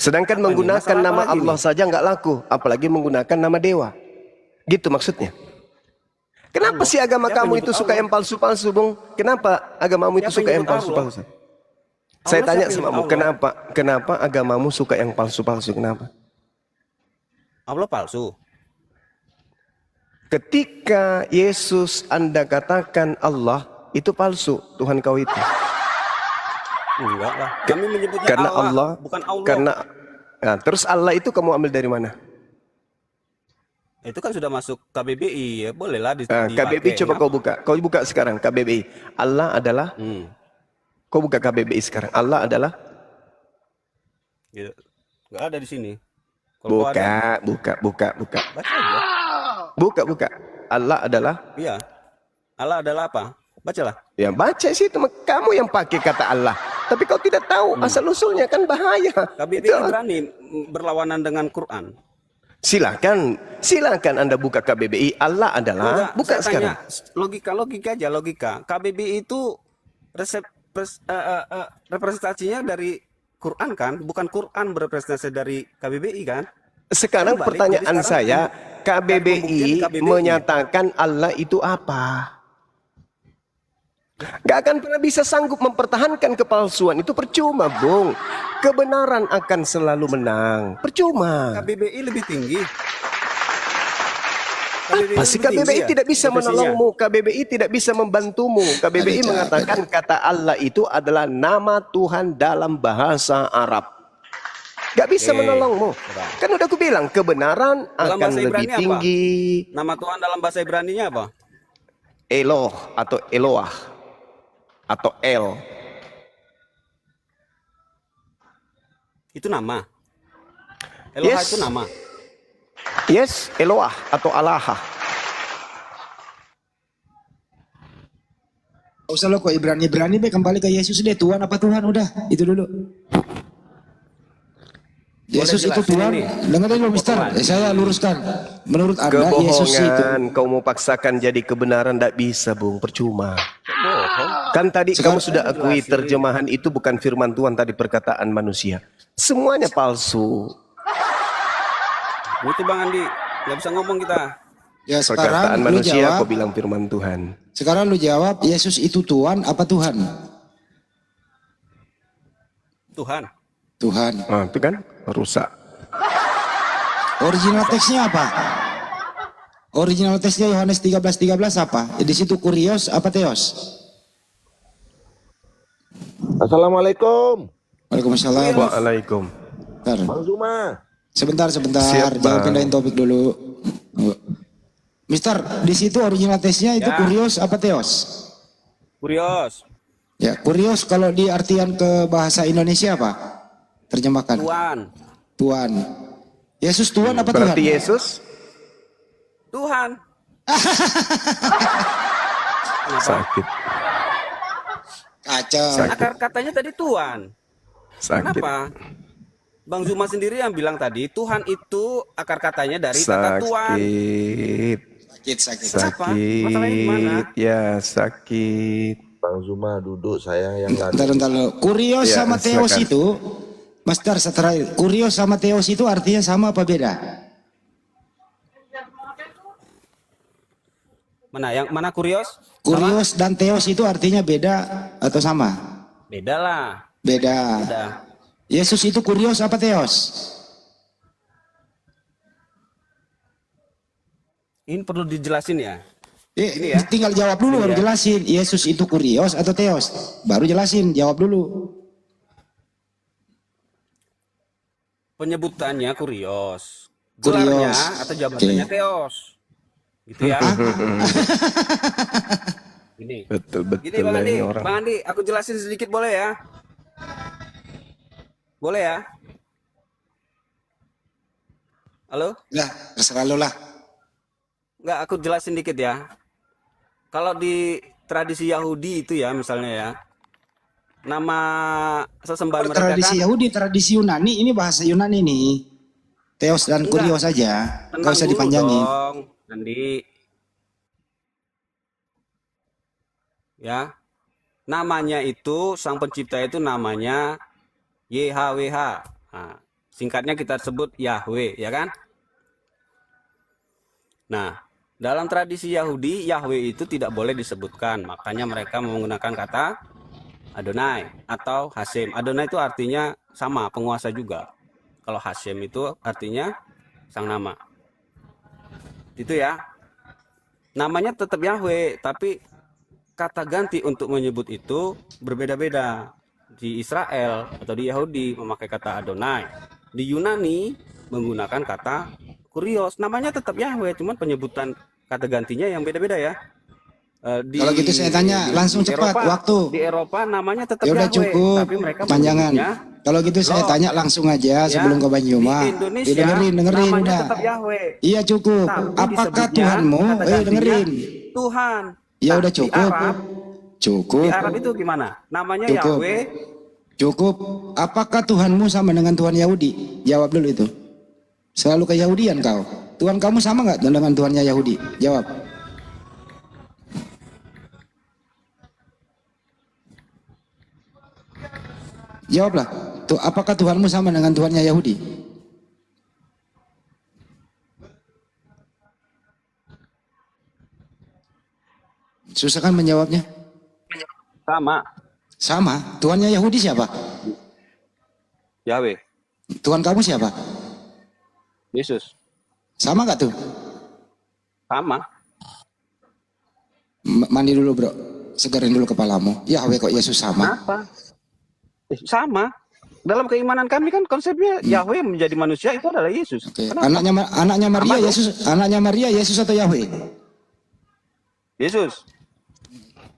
Sedangkan menggunakan nama Allah saja enggak laku, apalagi menggunakan nama dewa. Gitu maksudnya. Kenapa sih agama kamu itu suka yang palsu-palsu, Bung? Kenapa agamamu itu suka yang palsu-palsu? Saya tanya sama kamu, kenapa agamamu suka yang palsu-palsu? Kenapa? Allah palsu. Ketika Yesus Anda katakan Allah, itu palsu, Tuhan kau itu. Enggak lah. Kami menyebutnya Karena Allah, bukan Allah. Nah, terus Allah itu kamu ambil dari mana? Itu kan sudah masuk KBBI, ya bolehlah KBBI coba kau buka. Kau buka sekarang KBBI. Allah adalah Kau buka KBBI sekarang. Allah adalah gitu. Enggak ada di sini. Kalau buka. baca aja. Buka. Allah adalah Iya. Allah adalah apa? Bacalah. Ya baca sih itu. Kamu yang pakai kata Allah. Tapi kau tidak tahu asal usulnya, kan bahaya. KBBI berani berlawanan dengan Quran. Silakan Anda buka KBBI. Allah adalah buka sekarang. Logika aja. KBBI itu representasinya dari Quran kan, bukan Quran berrepresentasi dari KBBI kan? Sekarang pertanyaan saya, KBBI menyatakan Allah itu apa? Gak akan pernah bisa sanggup mempertahankan kepalsuan, itu percuma, Bung. Kebenaran akan selalu menang, percuma. KBBI lebih tinggi. Pasti KBBI tidak bisa menolongmu, KBBI tidak bisa membantumu. KBBI mengatakan kata Allah itu adalah nama Tuhan dalam bahasa Arab. Gak bisa menolongmu. Kan udah aku bilang kebenaran akan lebih tinggi. Nama Tuhan dalam bahasa Ibrani-nya apa? Eloh atau Eloah atau El. Itu nama. Eloah Yes. itu nama. Yes, Eloah atau Allah. Usah lo kok Ibrani kembali ke Yesus deh. Tuhan apa Tuhan, udah itu dulu. Yesus itu Tuhan. Dengar dulu Mister, saya luruskan. Menurut Anda Yesus itu Kau mau paksakan jadi kebenaran, tidak bisa, Bung, percuma. Kan tadi kamu sudah akui terjemahan itu bukan firman Tuhan, tadi perkataan manusia. Semuanya palsu. Itu Bang Andi, nggak bisa ngomong kita. ya Perkataan sekarang lu manusia jawab. kau bilang firman Tuhan. Sekarang lu jawab, Yesus itu Tuhan apa Tuhan? Tuhan. Tuhan. Ah, itu kan rusak. Original teksnya apa? Original teksnya Yohanes 13:13 apa? Di situ kurios apa teos? Assalamualaikum. Waalaikumsalam. Waalaikum. Bentar. Bang Zuma. Sebentar. Siap, Jangan Bang. pindahin topik dulu. Mister, di situ original teksnya itu Ya. kurios apa teos? Kurios. Ya, kurios kalau di artian ke bahasa Indonesia apa? Terjemahkan. Tuhan. Tuhan. Yesus Tuhan apa Tuhan? Berarti Yesus Tuhan. sakit. Kacau. Akar katanya tadi Tuhan. Sakit. Kenapa? Bang Zuma sendiri yang bilang tadi Tuhan itu akar katanya dari kata Tuhan. Sakit. Kenapa? Masalahnya di mana? Ya, sakit. Bang Zuma duduk, saya yang lari. Bentar. Kurios Ya, sama teos silakan. itu, Master setelah kurios sama teos itu artinya sama apa beda? Mana kurios? Kurios dan teos itu artinya beda atau sama? Beda lah. Beda. Beda. Yesus itu kurios apa teos? Ini perlu dijelasin ya. Ini ya. Tinggal jawab dulu baru jelasin. Yesus itu kurios atau teos? Baru jelasin, jawab dulu. Penyebutannya kurios. Kurios. Gelarnya atau jabatannya Oke. teos. Gitu ya. Gini. Betul-betul Gini Bang Andi, ini orang. Bang Andi, aku jelasin sedikit boleh ya? Boleh ya? Halo? Lah, terserah lo lah. Enggak, aku jelasin dikit ya. Kalau di tradisi Yahudi itu ya misalnya ya, nama sesembahan mereka Tradisi kan Yahudi, tradisi Yunani, ini bahasa Yunani nih. Teos dan Enggak. kurios saja. Gak tenang usah dulu dipanjangin. dong, Andi. Ya, namanya itu sang pencipta itu namanya YHWH. Nah, singkatnya kita sebut Yahweh, ya kan? Nah, dalam tradisi Yahudi, Yahweh itu tidak boleh disebutkan. Makanya mereka menggunakan kata Adonai atau Hashem. Adonai itu artinya sama, penguasa juga. Kalau Hashem itu artinya sang nama. Itu ya. Namanya tetap Yahweh, tapi kata ganti untuk menyebut itu berbeda-beda. Di Israel atau di Yahudi memakai kata Adonai. Di Yunani menggunakan kata kurios. Namanya tetap Yahweh, cuman penyebutan kata gantinya yang beda-beda ya. Kalau gitu saya tanya langsung cepat waktu. Di Eropa namanya tetap Ya udah Yahweh, cukup. tapi mereka Panjangan. menyebutnya Kalau gitu saya Loh. tanya langsung aja sebelum ke Banyuma. Di Indonesia Ya, dengerin namanya udah. tetap Yahweh. Iya cukup. Tapi Apakah disebutnya Tuhanmu? kata gantinya Dengerin. Tuhan. Ya Nah, udah di cukup. Arab, Cukup. di Arab itu gimana? Namanya Cukup. Yahweh. Cukup. Apakah Tuhanmu sama dengan Tuhan Yahudi? Jawab dulu itu. Selalu ke Yahudian kau. Tuhan kamu sama nggak dengan Tuhannya Yahudi? Jawab. Jawablah. Tuh, apakah Tuhanmu sama dengan Tuhannya Yahudi? Susah kan menjawabnya? Sama. Sama. Tuhannya Yahudi siapa? Yahweh. Tuhan kamu siapa? Yesus. Sama nggak tuh? Sama. Mandi dulu bro. Segarin dulu kepalamu. Yahweh kok Yesus sama? Apa? Sama. Dalam keimanan kami kan konsepnya Yahweh menjadi manusia itu adalah Yesus. Oke. Kenapa? Anaknya Maria Sama, Yesus. Anaknya Maria Yesus atau Yahweh? Yesus.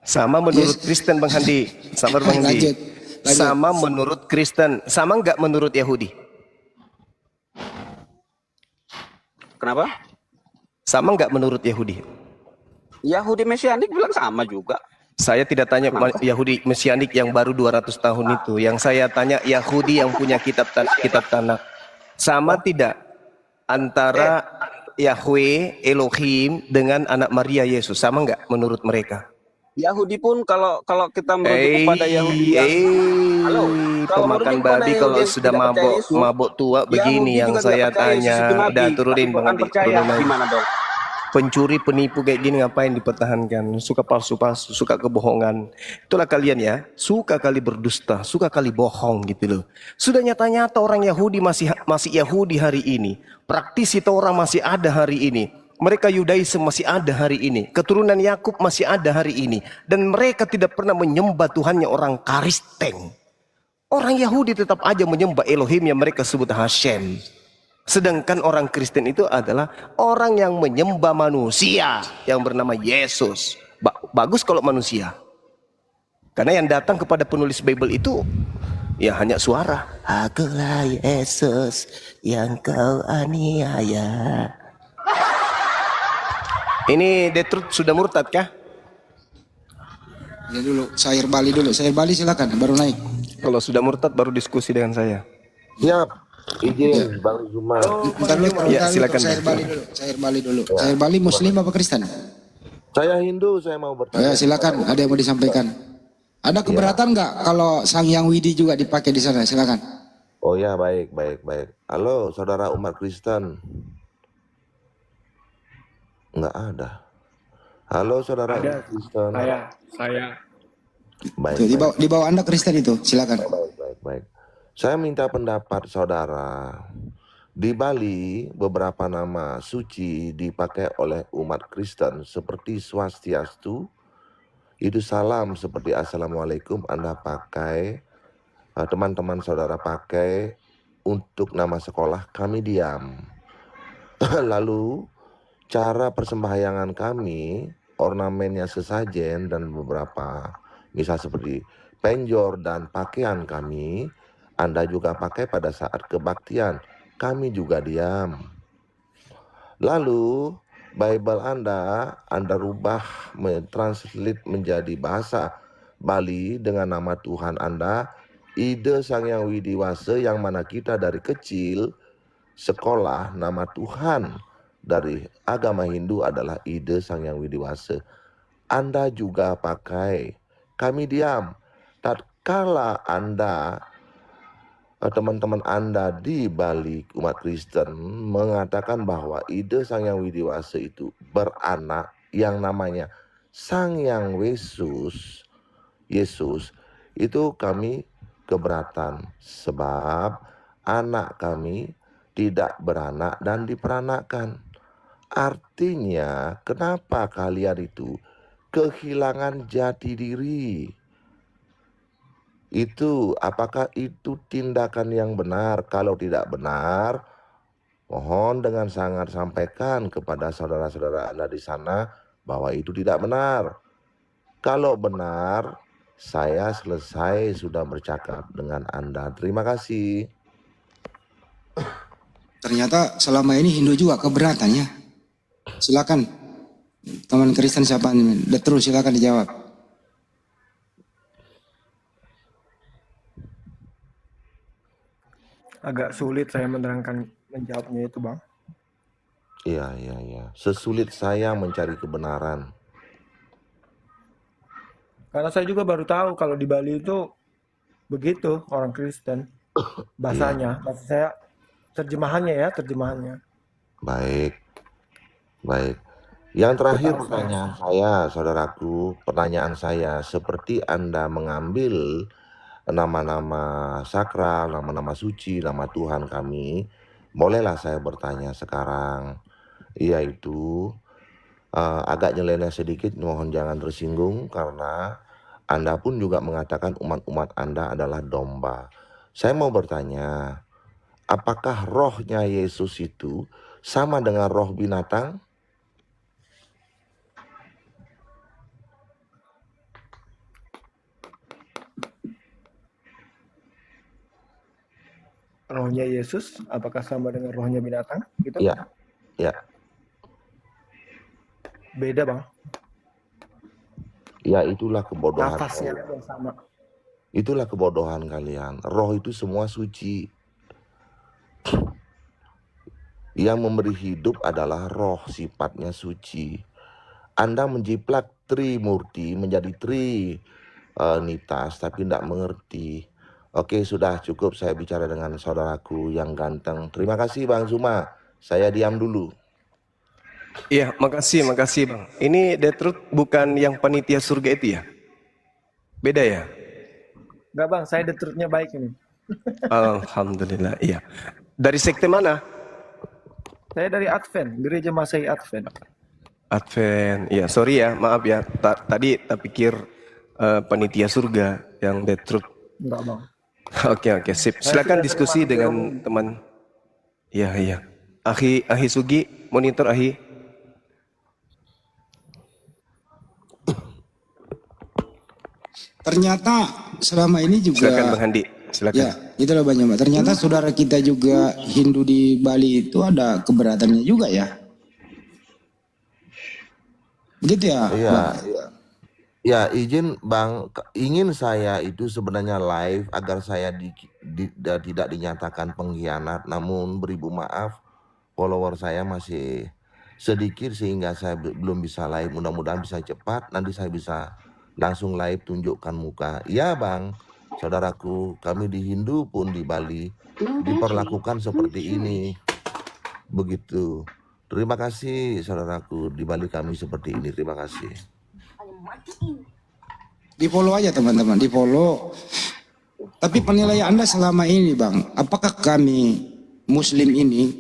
Sama menurut Kristen Bang Handi. Sabar Bang Handi. Lanjut. Sama menurut Kristen. Sama nggak menurut Yahudi? Kenapa? Sama nggak menurut Yahudi? Yahudi Mesianik bilang sama juga. Saya tidak tanya Yahudi Mesianik yang baru 200 tahun itu. Yang saya tanya Yahudi yang punya kitab Tanakh. Sama tidak antara Yahweh, Elohim dengan anak Maria Yesus? Sama nggak menurut mereka? Yahudi pun kalau kita merujuk kepada Yahudi yang Halo, kalau pemakan merujuk kepada babi Yahudi kalau yang sudah tidak percaya Yesus, mabuk tua begini Yahudi yang juga saya tidak percaya Yesus tanya. itu nabi, Udah turunin tapi Bang Quran Andi. percaya. Turunin. Gimana dong? Pencuri penipu kayak gini ngapain dipertahankan? Suka palsu-palsu, suka kebohongan. Itulah kalian ya, suka kali berdusta, suka kali bohong gitu loh. Sudah nyata-nyata orang Yahudi masih Yahudi hari ini. Praktisi Torah masih ada hari ini. Mereka Yudaisme masih ada hari ini. Keturunan Yakub masih ada hari ini. Dan mereka tidak pernah menyembah Tuhannya orang Kristen. Orang Yahudi tetap aja menyembah Elohim yang mereka sebut Hashem. Sedangkan orang Kristen itu adalah orang yang menyembah manusia yang bernama Yesus. Bagus kalau manusia. Karena yang datang kepada penulis Bible itu ya hanya suara. Akulah Yesus yang kau aniaya. Ini Detrut sudah murtad kah? Ya dulu, Sair Bali dulu. Sair Bali silakan, baru naik. Kalau sudah murtad baru diskusi dengan saya. Siap. Izin Bang Zuma. Bentar dulu, Ya, silakan. Sair Bali dulu. Sair Bali dulu. Sair Bali Muslim apa Kristen? Saya Hindu, saya mau Ya bertanya. silakan, ada yang mau disampaikan. Ada keberatan nggak kalau Sang Yang Widi juga dipakai di sana? Silakan. Oh ya, baik. Halo, saudara umat Kristen. Nggak ada. Halo, saudara umat Kristen. Saya. Baik, Tuh, di bawah Anda Kristen itu, silakan. baik. Saya minta pendapat saudara. Di Bali, beberapa nama suci dipakai oleh umat Kristen seperti Swastiastu, itu salam seperti Assalamualaikum Anda pakai, teman-teman saudara pakai untuk nama sekolah kami diam. Lalu cara persembahyangan kami, ornamennya sesajen dan beberapa misal seperti penjor dan pakaian kami, Anda juga pakai pada saat kebaktian. Kami juga diam. Lalu Bible Anda rubah mentranslate menjadi bahasa Bali dengan nama Tuhan Anda, Ide Sang Yang Widiwasa, yang mana kita dari kecil sekolah nama Tuhan dari agama Hindu adalah Ide Sang Yang Widiwasa. Anda juga pakai, kami diam. Tatkala teman-teman Anda di Bali umat Kristen mengatakan bahwa ide Sang Yang Widiwasa itu beranak yang namanya Sang Yang Yesus, itu kami keberatan sebab anak kami tidak beranak dan diperanakkan. Artinya kenapa kalian itu kehilangan jati diri? Itu apakah itu tindakan yang benar? Kalau tidak benar, mohon dengan sangat sampaikan kepada saudara-saudara Anda di sana bahwa itu tidak benar. Kalau benar, saya selesai sudah bercakap dengan Anda. Terima kasih. Ternyata selama ini Hindu juga keberatan ya. Silakan teman Kristen siapa nih? Terus silakan dijawab. Agak sulit saya menjawabnya itu, Bang. Iya. Sesulit saya mencari kebenaran. Karena saya juga baru tahu kalau di Bali itu begitu orang Kristen. Bahasanya, bahasa saya terjemahannya. Baik. Yang terakhir pertanyaan saya, seperti Anda mengambil nama-nama sakral, nama-nama suci, nama Tuhan kami, bolehlah saya bertanya sekarang, yaitu agak nyeleneh sedikit, mohon jangan tersinggung, karena Anda pun juga mengatakan umat-umat Anda adalah domba. Saya mau bertanya, apakah rohnya Yesus itu sama dengan roh binatang? Rohnya Yesus, apakah sama dengan rohnya binatang? Gitu? Ya. Beda, Bang. Ya, itulah kebodohan. Nafasnya yang sama. Itulah kebodohan kalian. Roh itu semua suci. Yang memberi hidup adalah roh, sifatnya suci. Anda menjiplak Trimurti menjadi Trinitas, tapi tidak mengerti. Oke, sudah cukup saya bicara dengan saudaraku yang ganteng. Terima kasih Bang Zuma. Saya diam dulu. Iya, makasih Bang. Ini The Truth bukan yang panitia surga itu ya? Beda ya? Enggak, Bang, saya The Truth-nya baik ini. Alhamdulillah, iya. Dari sekte mana? Saya dari Advent, Gereja Masehi Advent. Advent, ya sorry ya, maaf ya. Tadi tak pikir panitia surga yang The Truth. Enggak, Bang. Oke, sip. Silakan diskusi dengan teman. Iya. Ahi Sugi, monitor Ahi. Ternyata selama ini juga. Silakan Bang Handi. Silakan. Ya, itulah Bang Jama. Ternyata saudara kita juga Hindu di Bali itu ada keberatannya juga ya. Begitu ya? Iya. Bang? Ya, izin Bang, ingin saya itu sebenarnya live agar saya tidak dinyatakan pengkhianat, namun beribu maaf, follower saya masih sedikit sehingga saya belum bisa live. Mudah-mudahan bisa cepat, nanti saya bisa langsung live tunjukkan muka. Ya Bang, saudaraku, kami di Hindu pun di Bali diperlakukan seperti ini. Begitu. Terima kasih saudaraku, di Bali kami seperti ini. Terima kasih. Di follow aja teman-teman, di follow. Tapi penilaian Anda selama ini Bang, apakah kami Muslim ini,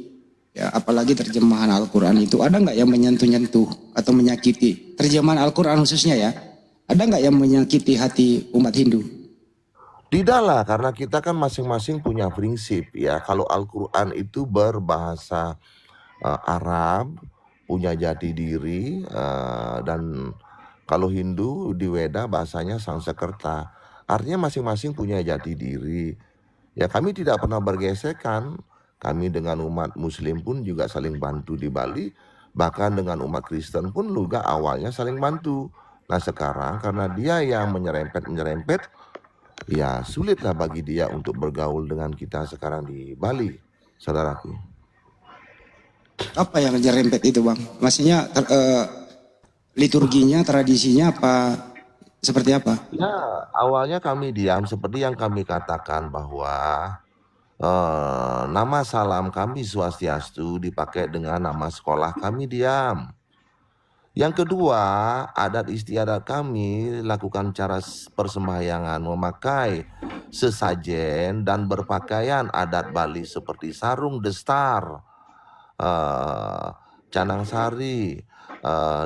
ya apalagi terjemahan Al-Quran itu, ada nggak yang menyentuh-nyentuh atau menyakiti? Terjemahan Al-Quran khususnya ya, ada nggak yang menyakiti hati umat Hindu? Tidak lah, karena kita kan masing-masing punya prinsip ya. Kalau Al-Quran itu berbahasa Arab, punya jati diri, dan kalau Hindu di Weda bahasanya Sanskerta. Artinya masing-masing punya jati diri. Ya kami tidak pernah bergesekan. Kami dengan umat Muslim pun juga saling bantu di Bali. Bahkan dengan umat Kristen pun juga awalnya saling bantu. Nah sekarang karena dia yang menyerempet, ya sulitlah bagi dia untuk bergaul dengan kita sekarang di Bali, saudaraku. Apa yang jerempet itu bang? Maksudnya liturginya, tradisinya apa? Seperti apa? Ya awalnya kami diam seperti yang kami katakan bahwa nama salam kami Swastiastu dipakai dengan nama sekolah kami diam. Yang kedua, adat istiadat kami lakukan cara persembahyangan memakai sesajen dan berpakaian adat Bali seperti sarung destar, canang sari,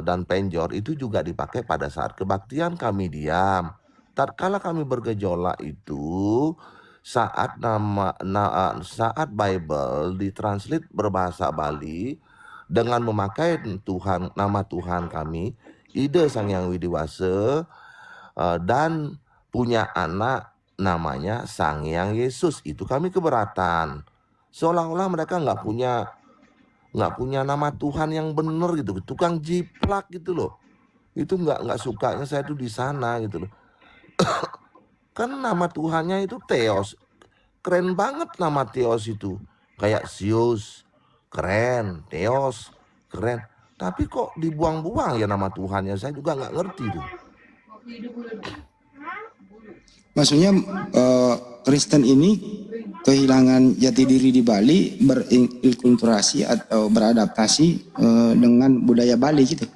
dan penjor itu juga dipakai pada saat kebaktian kami diam. Tatkala kami bergejolak itu saat saat Bible ditranslate berbahasa Bali dengan memakai nama Tuhan kami, Ida Sang Hyang Widiwasa, dan punya anak namanya Sang Hyang Yesus, itu kami keberatan. Seolah-olah mereka nggak punya nama Tuhan yang benar gitu, tukang jiplak gitu loh. Itu nggak sukanya saya tuh di sana gitu loh. Kan nama Tuhannya itu Theos, keren banget nama Theos itu, kayak Zeus. Keren, Theos, keren. Tapi kok dibuang-buang ya nama Tuhannya, saya juga nggak ngerti tuh. Maksudnya Kristen ini kehilangan jati diri di Bali, berinkulturasi atau beradaptasi dengan budaya Bali gitu.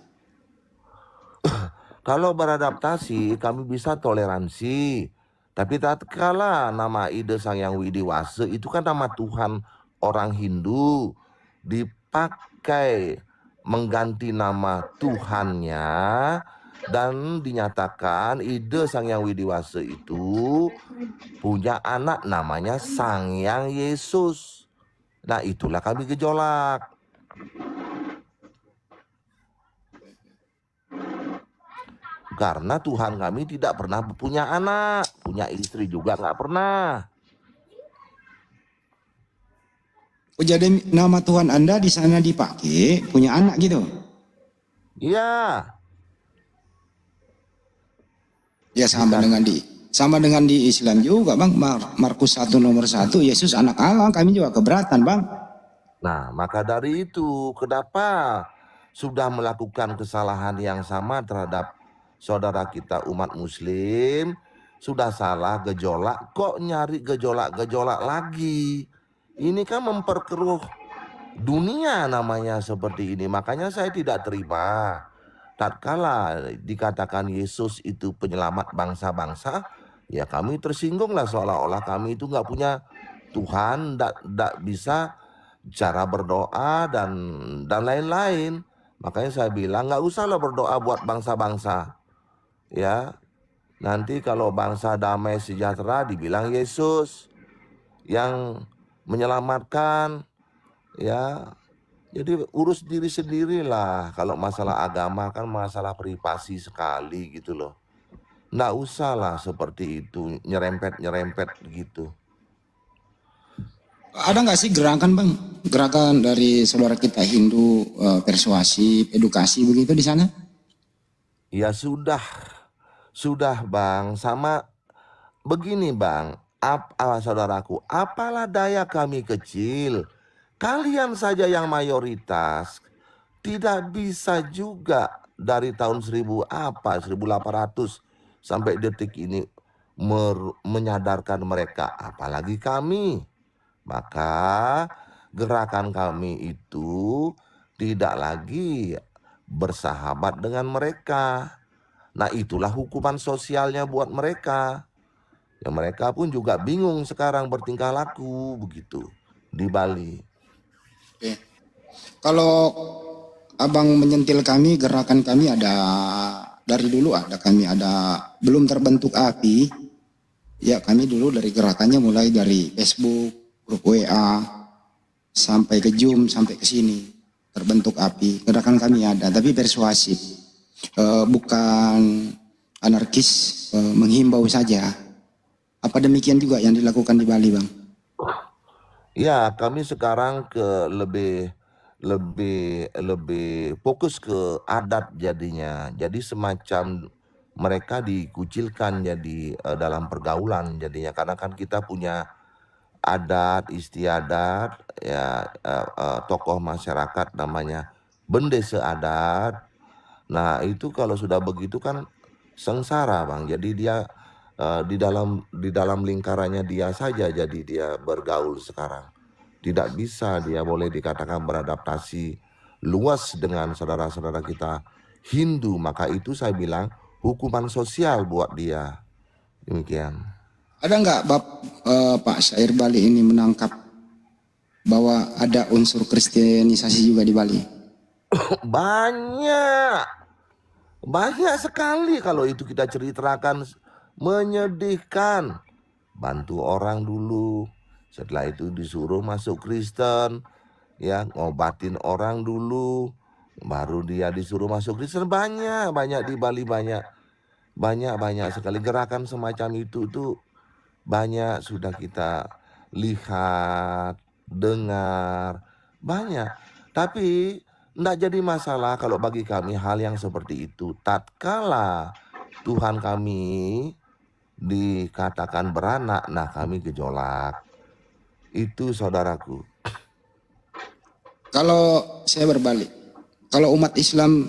Kalau beradaptasi kami bisa toleransi. Tapi tatkala nama Ida Sang Hyang Widiwasa itu kan nama Tuhan orang Hindu, dipakai mengganti nama Tuhannya dan dinyatakan Ida Sang Hyang Widiwasa itu punya anak namanya Sang Hyang Yesus. Nah itulah kami gejolak. Karena Tuhan kami tidak pernah punya anak, punya istri juga nggak pernah. Oh, jadi nama Tuhan Anda di sana dipakai punya anak gitu? Iya. Ya sama dengan di Islam juga bang. Markus 1 nomor 1, Yesus anak Allah, kami juga keberatan bang. Nah maka dari itu kenapa sudah melakukan kesalahan yang sama terhadap saudara kita umat Muslim, sudah salah gejolak, kok nyari gejolak lagi. Ini kan memperkeruh dunia namanya seperti ini. Makanya saya tidak terima. Tatkala dikatakan Yesus itu penyelamat bangsa-bangsa, ya kami tersinggung lah, seolah-olah kami itu nggak punya Tuhan, nggak bisa cara berdoa dan lain-lain. Makanya saya bilang nggak usahlah berdoa buat bangsa-bangsa. Ya, nanti kalau bangsa damai sejahtera dibilang Yesus yang menyelamatkan, ya. Jadi urus diri sendirilah. Kalau masalah agama kan masalah privasi sekali gitu loh. Nggak usah lah seperti itu, nyerempet gitu. Ada nggak sih gerakan bang? Gerakan dari saudara kita Hindu, persuasif, edukasi begitu di sana? Ya sudah bang, sama begini bang, saudaraku, apalah daya kami kecil, kalian saja yang mayoritas tidak bisa juga dari tahun 1800 sampai detik ini menyadarkan mereka, apalagi kami. Maka gerakan kami itu tidak lagi bersahabat dengan mereka. Nah itulah hukuman sosialnya buat mereka. Ya mereka pun juga bingung sekarang bertingkah laku begitu. di Bali. Oke. Kalau abang menyentil kami, gerakan kami ada dari dulu kami ada belum terbentuk api. Ya kami dulu dari gerakannya mulai dari Facebook, grup WA, sampai ke Zoom, sampai ke sini terbentuk api. Gerakan kami ada, tapi persuasif, bukan anarkis, menghimbau saja. Apa demikian juga yang dilakukan di Bali, Bang? Ya, kami sekarang ke lebih fokus ke adat jadinya. Jadi semacam mereka dikucilkan jadi dalam pergaulan jadinya, karena kan kita punya adat istiadat ya, tokoh masyarakat namanya bendesa adat. Nah itu kalau sudah begitu kan sengsara, Bang. Jadi dia di dalam lingkarannya dia saja, jadi dia bergaul sekarang. Tidak bisa dia boleh dikatakan beradaptasi luas dengan saudara-saudara kita Hindu. Maka itu saya bilang hukuman sosial buat dia. Demikian. Ada nggak Pak Syair Bali ini menangkap bahwa ada unsur kristenisasi juga di Bali? Banyak sekali kalau itu kita ceritakan, menyedihkan. Bantu orang dulu, setelah itu disuruh masuk Kristen, ya ngobatin orang dulu, baru dia disuruh masuk Kristen. Banyak di Bali, banyak sekali gerakan semacam itu tuh, banyak sudah kita lihat, dengar, banyak. Tapi tidak jadi masalah kalau bagi kami hal yang seperti itu. Tatkala Tuhan kami dikatakan beranak, nah kami gejolak. Itu saudaraku. Kalau saya berbalik, kalau umat Islam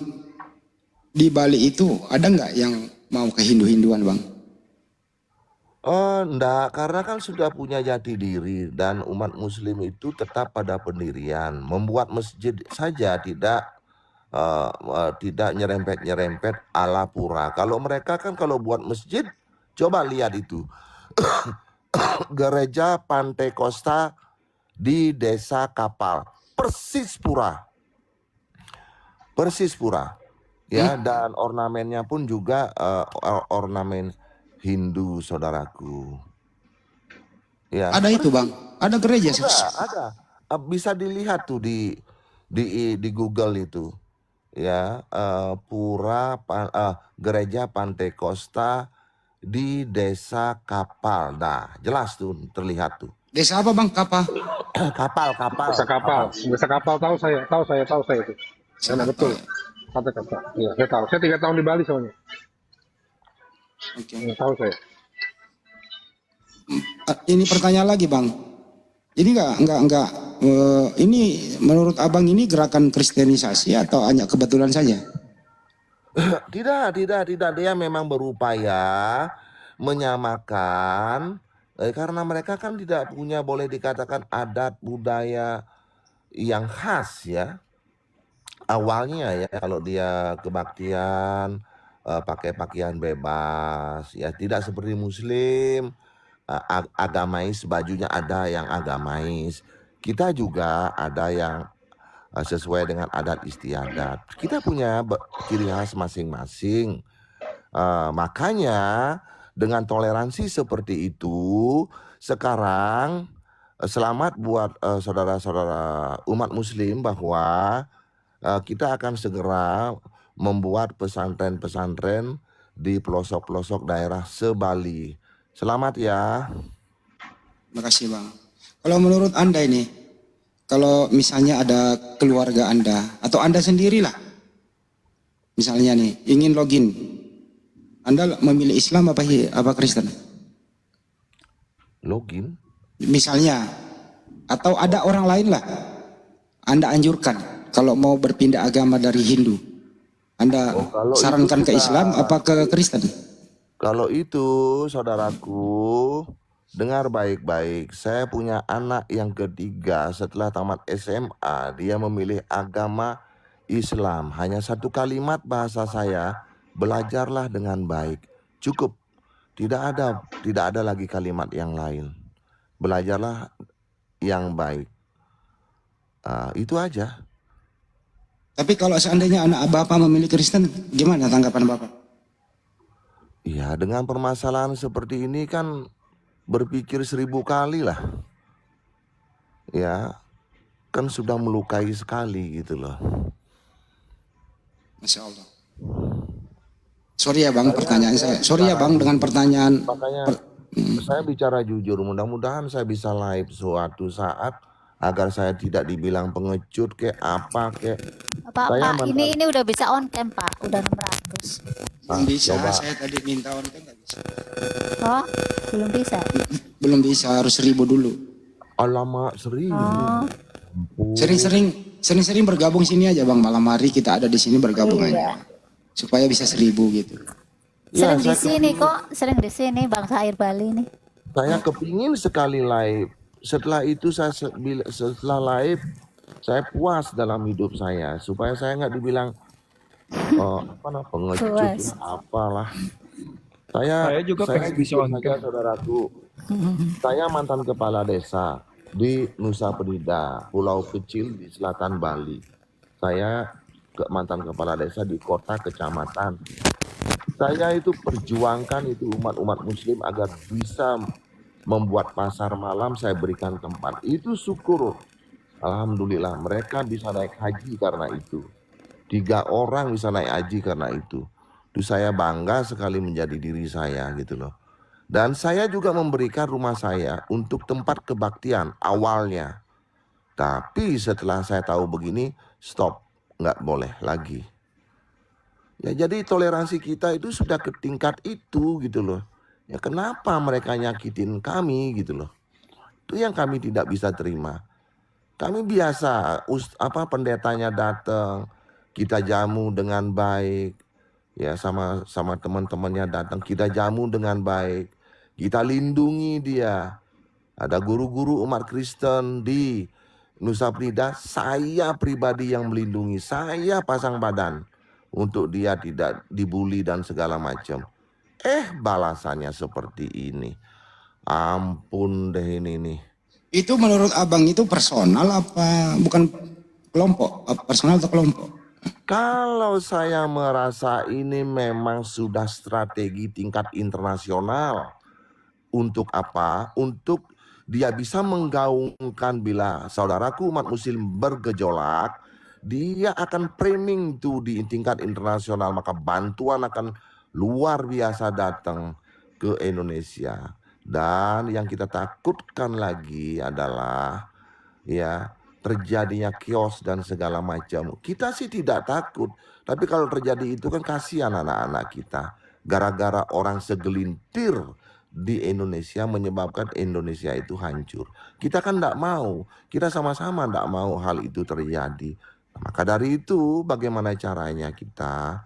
di Bali itu ada nggak yang mau ke Hindu-Hinduan, Bang? Oh, enggak, karena kan sudah punya jati diri dan umat Muslim itu tetap pada pendirian, membuat masjid saja, tidak nyerempet-nyerempet ala pura. Kalau mereka kan kalau buat masjid, coba lihat itu gereja Pantai Costa di Desa Kapal, persis pura, ya, dan ornamennya pun juga ornamen Hindu, saudaraku. Ya. Ada itu, Bang. Ada gereja. Ada. Bisa dilihat tuh di Google itu. Ya, gereja Pantai Costa di Desa Kapal. Nah, jelas tuh terlihat tuh. Desa apa, Bang? Kapal. Desa Kapal tahu saya itu. Karena betul. Pantai Kapal. Iya, saya tahu. Saya 3 tahun di Bali soalnya. Oke. Tahu saya. Ini pertanyaan lagi, Bang. Jadi enggak. Ini menurut abang ini gerakan kristenisasi atau hanya kebetulan saja? Tidak. Dia memang berupaya menyamakan, karena mereka kan tidak punya, boleh dikatakan, adat budaya yang khas ya. Awalnya ya, kalau dia kebaktian, pakai pakaian bebas, ya tidak seperti Muslim, agamais, bajunya ada yang agamais. Kita juga ada yang sesuai dengan adat istiadat. Kita punya ciri khas masing-masing. Makanya dengan toleransi seperti itu, sekarang selamat buat saudara-saudara umat Muslim bahwa kita akan segera membuat pesantren-pesantren di pelosok-pelosok daerah se-Bali. Selamat ya. Makasih, Bang. Kalau menurut Anda ini, kalau misalnya ada keluarga Anda atau Anda sendirilah, misalnya nih ingin login, Anda memilih Islam apa Kristen? Login? Misalnya, atau ada orang lain lah, Anda anjurkan kalau mau berpindah agama dari Hindu, Anda sarankan ke Islam apa ke Kristen? Kalau itu, saudaraku, dengar baik-baik. Saya punya anak yang ketiga setelah tamat SMA. Dia memilih agama Islam. Hanya satu kalimat bahasa saya, belajarlah dengan baik. Cukup. Tidak ada lagi kalimat yang lain. Belajarlah yang baik. Itu aja. Tapi kalau seandainya anak Bapak memilih Kristen, gimana tanggapan Bapak? Ya, dengan permasalahan seperti ini kan berpikir 1000 kali lah. Ya, kan sudah melukai sekali gitu loh. Masya Allah. Sorry ya Bang, pertanyaan saya. Sorry ya Bang dengan pertanyaan. Makanya saya bicara jujur, mudah-mudahan saya bisa live suatu saat agar saya tidak dibilang pengecut kayak apa kayak. Pak, Saya Pak, ini udah bisa on cam Pak, udah 600. Belum bisa, coba. saya tadi minta on cam nggak bisa. Oh, belum bisa. Belum bisa, harus 1000 dulu. Alamak, serius. Oh, Sering-sering bergabung sini aja Bang, malam hari kita ada di sini bergabung aja. Supaya bisa 1000 gitu. Ya, sering di saya sini kok, sering di sini Bang Sair Bali nih. Saya kepingin sekali live. Setelah itu setelah live saya puas dalam hidup saya supaya saya nggak dibilang pengecut Puas. lah, apalah. Saya juga pengen bisa jujur on saja, saudaraku. Saya mantan kepala desa di Nusa Penida, pulau kecil di selatan Bali. Saya mantan kepala desa di kota kecamatan. Saya itu perjuangkan itu umat Muslim agar bisa membuat pasar malam, saya berikan tempat. Itu syukur. Alhamdulillah mereka bisa naik haji karena itu. 3 orang bisa naik haji karena itu. Itu saya bangga sekali menjadi diri saya gitu loh. Dan saya juga memberikan rumah saya untuk tempat kebaktian awalnya. Tapi setelah saya tahu begini, stop, nggak boleh lagi. Ya jadi toleransi kita itu sudah ke tingkat itu gitu loh. Ya kenapa mereka nyakitin kami gitu loh. Itu yang kami tidak bisa terima. Kami biasa pendetanya datang, kita jamu dengan baik. Ya sama teman-temannya datang, kita jamu dengan baik. Kita lindungi dia. Ada guru-guru umat Kristen di Nusa Penida, saya pribadi yang melindungi, saya pasang badan untuk dia tidak dibully dan segala macam. Balasannya seperti ini. Ampun deh ini nih. Itu menurut Abang itu personal apa bukan kelompok? Personal atau kelompok? Kalau saya merasa ini memang sudah strategi tingkat internasional. Untuk apa? Untuk dia bisa menggaungkan bila saudaraku umat muslim bergejolak, dia akan framing itu di tingkat internasional, maka bantuan akan luar biasa datang ke Indonesia. Dan yang kita takutkan lagi adalah ya terjadinya kios dan segala macam. Kita sih tidak takut, tapi kalau terjadi itu kan kasihan anak-anak kita. Gara-gara orang segelintir di Indonesia menyebabkan Indonesia itu hancur. Kita kan tidak mau, kita sama-sama tidak mau hal itu terjadi. Maka dari itu bagaimana caranya kita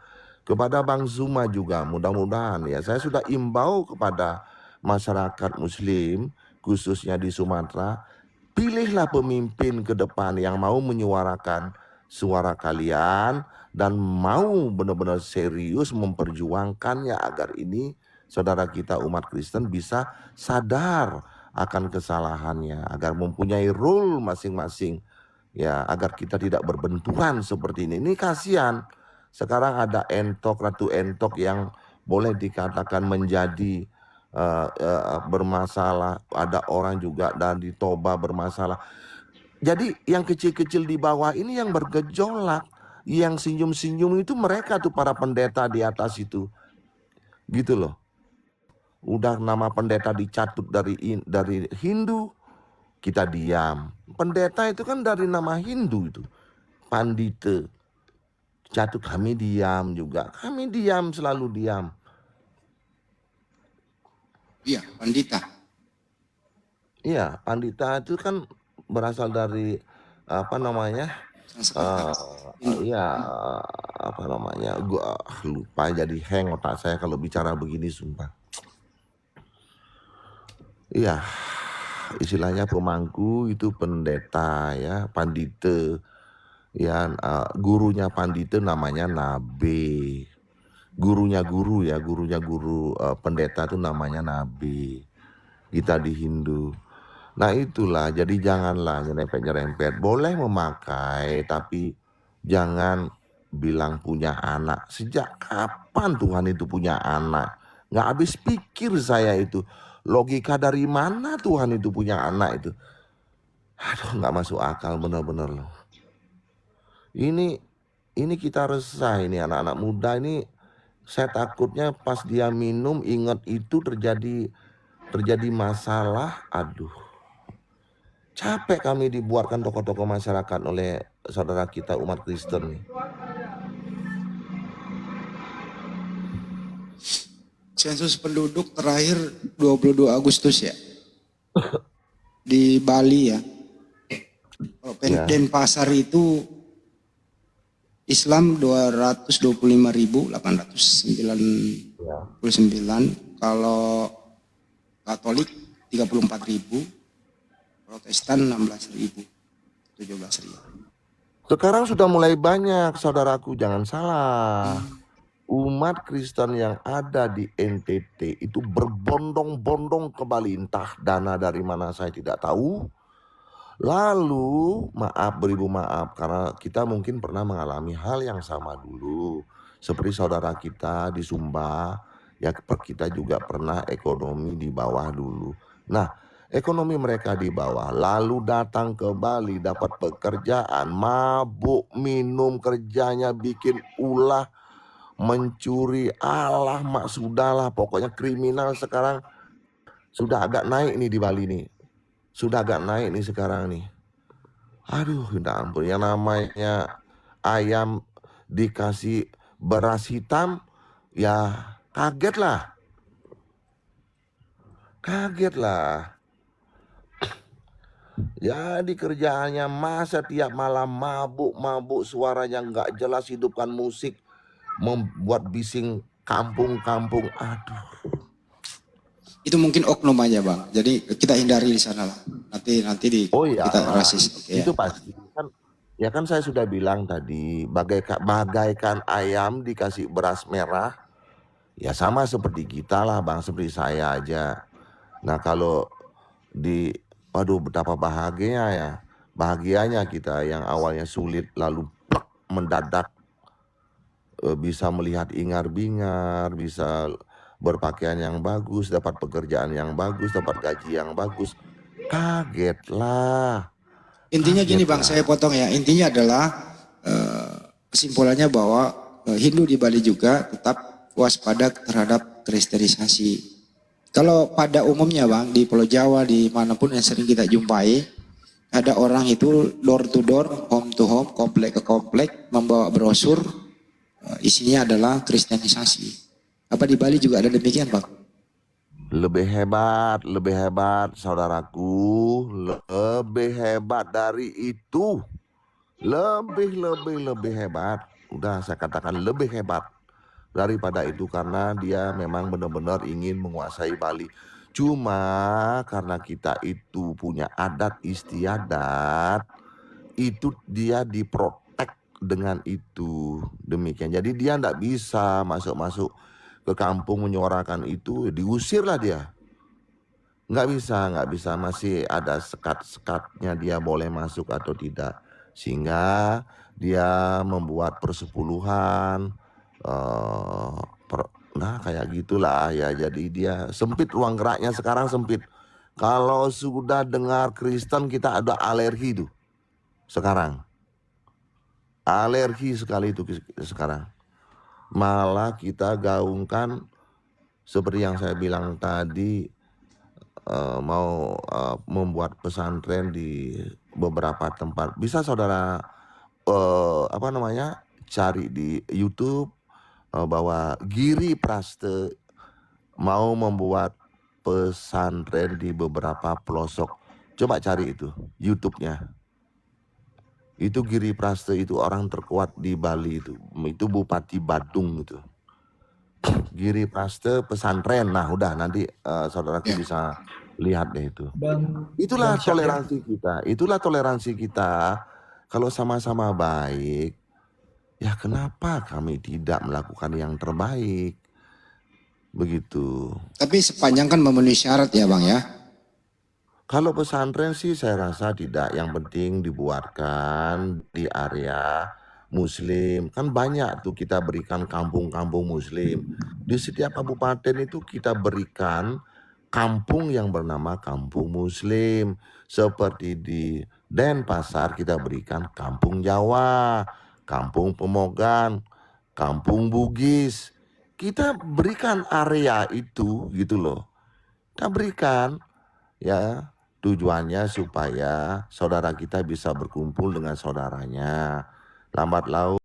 kepada Bang Zuma juga mudah-mudahan ya saya sudah imbau kepada masyarakat muslim khususnya di Sumatera, pilihlah pemimpin ke depan yang mau menyuarakan suara kalian dan mau benar-benar serius memperjuangkannya agar ini saudara kita umat Kristen bisa sadar akan kesalahannya, agar mempunyai role masing-masing ya, agar kita tidak berbenturan seperti ini. Ini kasihan. Sekarang ada Ratu Entok yang boleh dikatakan menjadi bermasalah, ada orang juga dari Toba bermasalah. Jadi yang kecil-kecil di bawah ini yang bergejolak, yang senyum-senyum itu mereka tuh para pendeta di atas itu, gitu loh. Udah nama pendeta dicatut dari Hindu, kita diam. Pendeta itu kan dari nama Hindu itu, Pandita. Catut kami diam juga, kami diam, selalu diam. Iya, pandita. Iya, pandita itu kan berasal dari apa namanya? Gua lupa, jadi hang otak saya kalau bicara begini sumpah. Iya, istilahnya pemangku itu pendeta ya, pandita. Ya, gurunya pandita namanya nabe. Gurunya guru pendeta itu namanya nabi. Kita di Hindu. Nah itulah, jadi janganlah nyerempet-nyerempet. Boleh memakai, tapi jangan bilang punya anak. Sejak kapan Tuhan itu punya anak? Nggak habis pikir saya itu. Logika dari mana Tuhan itu punya anak itu? Aduh, nggak masuk akal bener-bener loh. Ini kita resah ini anak-anak muda ini. Saya takutnya pas dia minum ingat itu terjadi masalah. Aduh. Capek kami dibuatkan tokoh-tokoh masyarakat oleh saudara kita umat Kristen nih. Sensus penduduk terakhir 22 Agustus ya. Di Bali ya. Kalau Ya. Denpasar itu Islam 225.899. Kalau Katolik 34.000. Protestan 16.000, 17.000. Sekarang sudah mulai banyak saudaraku, jangan salah. Umat Kristen yang ada di NTT itu berbondong-bondong ke Bali, entah dana dari mana saya tidak tahu. Lalu beribu maaf karena kita mungkin pernah mengalami hal yang sama dulu. Seperti saudara kita di Sumba, ya kita juga pernah ekonomi di bawah dulu. Nah, ekonomi mereka di bawah, lalu datang ke Bali dapat pekerjaan, mabuk, minum, kerjanya bikin ulah, mencuri, alah mak sudahlah, pokoknya kriminal sekarang sudah agak naik nih di Bali nih. Sudah agak naik nih sekarang nih. Aduh, minta ampun, yang namanya ayam dikasih beras hitam, ya kaget lah. Kaget lah. Jadi kerjaannya masa tiap malam mabuk-mabuk, suaranya nggak jelas, hidupkan musik, membuat bising kampung-kampung. Aduh. Itu mungkin oknum aja bang. Jadi kita hindari di sana lah. Nanti Oh iya, kita rasis. Oke, itu ya. pasti kan. Ya kan saya sudah bilang tadi, bagaikan ayam dikasih beras merah, ya sama seperti kita lah bang, seperti saya aja. Nah kalau waduh betapa bahagianya kita yang awalnya sulit lalu plek, mendadak bisa melihat ingar-bingar, bisa berpakaian yang bagus, dapat pekerjaan yang bagus, dapat gaji yang bagus. Kaget lah. Intinya gini bang, Kaget saya lah. potong ya. Intinya adalah kesimpulannya bahwa Hindu di Bali juga tetap waspada terhadap kristenisasi. Kalau pada umumnya bang, di Pulau Jawa, di manapun yang sering kita jumpai, ada orang itu door to door, home to home, komplek ke komplek, membawa brosur, isinya adalah kristenisasi. Apa di Bali juga ada demikian bang? Lebih hebat saudaraku, lebih hebat dari itu. Lebih hebat. Udah saya katakan lebih hebat daripada itu karena dia memang benar-benar ingin menguasai Bali. Cuma karena kita itu punya adat istiadat, itu dia diprotek dengan itu. Demikian. Jadi dia tidak bisa masuk-masuk ke kampung menyuarakan itu, diusirlah dia. Nggak bisa, masih ada sekat-sekatnya dia boleh masuk atau tidak. Sehingga dia membuat persepuluhan, nah kayak gitulah ya. Jadi dia sempit, ruang geraknya sekarang sempit. Kalau sudah dengar Kristen kita ada alergi tuh sekarang. Alergi sekali itu sekarang. Malah kita gaungkan seperti yang saya bilang tadi, mau membuat pesantren di beberapa tempat. Bisa saudara cari di YouTube bahwa Giri Praste mau membuat pesantren di beberapa pelosok. Coba cari itu YouTube-nya. Itu Giri Praste itu orang terkuat di Bali itu Bupati Badung itu. Giri Praste pesantren. Nah udah nanti saudaraku bisa lihat deh itu. Itulah toleransi kita. Itulah toleransi kita. Kalau sama-sama baik, ya kenapa kami tidak melakukan yang terbaik? Begitu. Tapi sepanjang kan memenuhi syarat ya bang ya. Kalau pesantren sih saya rasa tidak. Yang penting dibuatkan di area Muslim. Kan banyak tuh kita berikan kampung-kampung Muslim. Di setiap kabupaten itu kita berikan kampung yang bernama kampung Muslim. Seperti di Denpasar kita berikan kampung Jawa, kampung Pemogan, kampung Bugis. Kita berikan area itu gitu loh. Kita berikan ya. Tujuannya supaya saudara kita bisa berkumpul dengan saudaranya. Lambat laun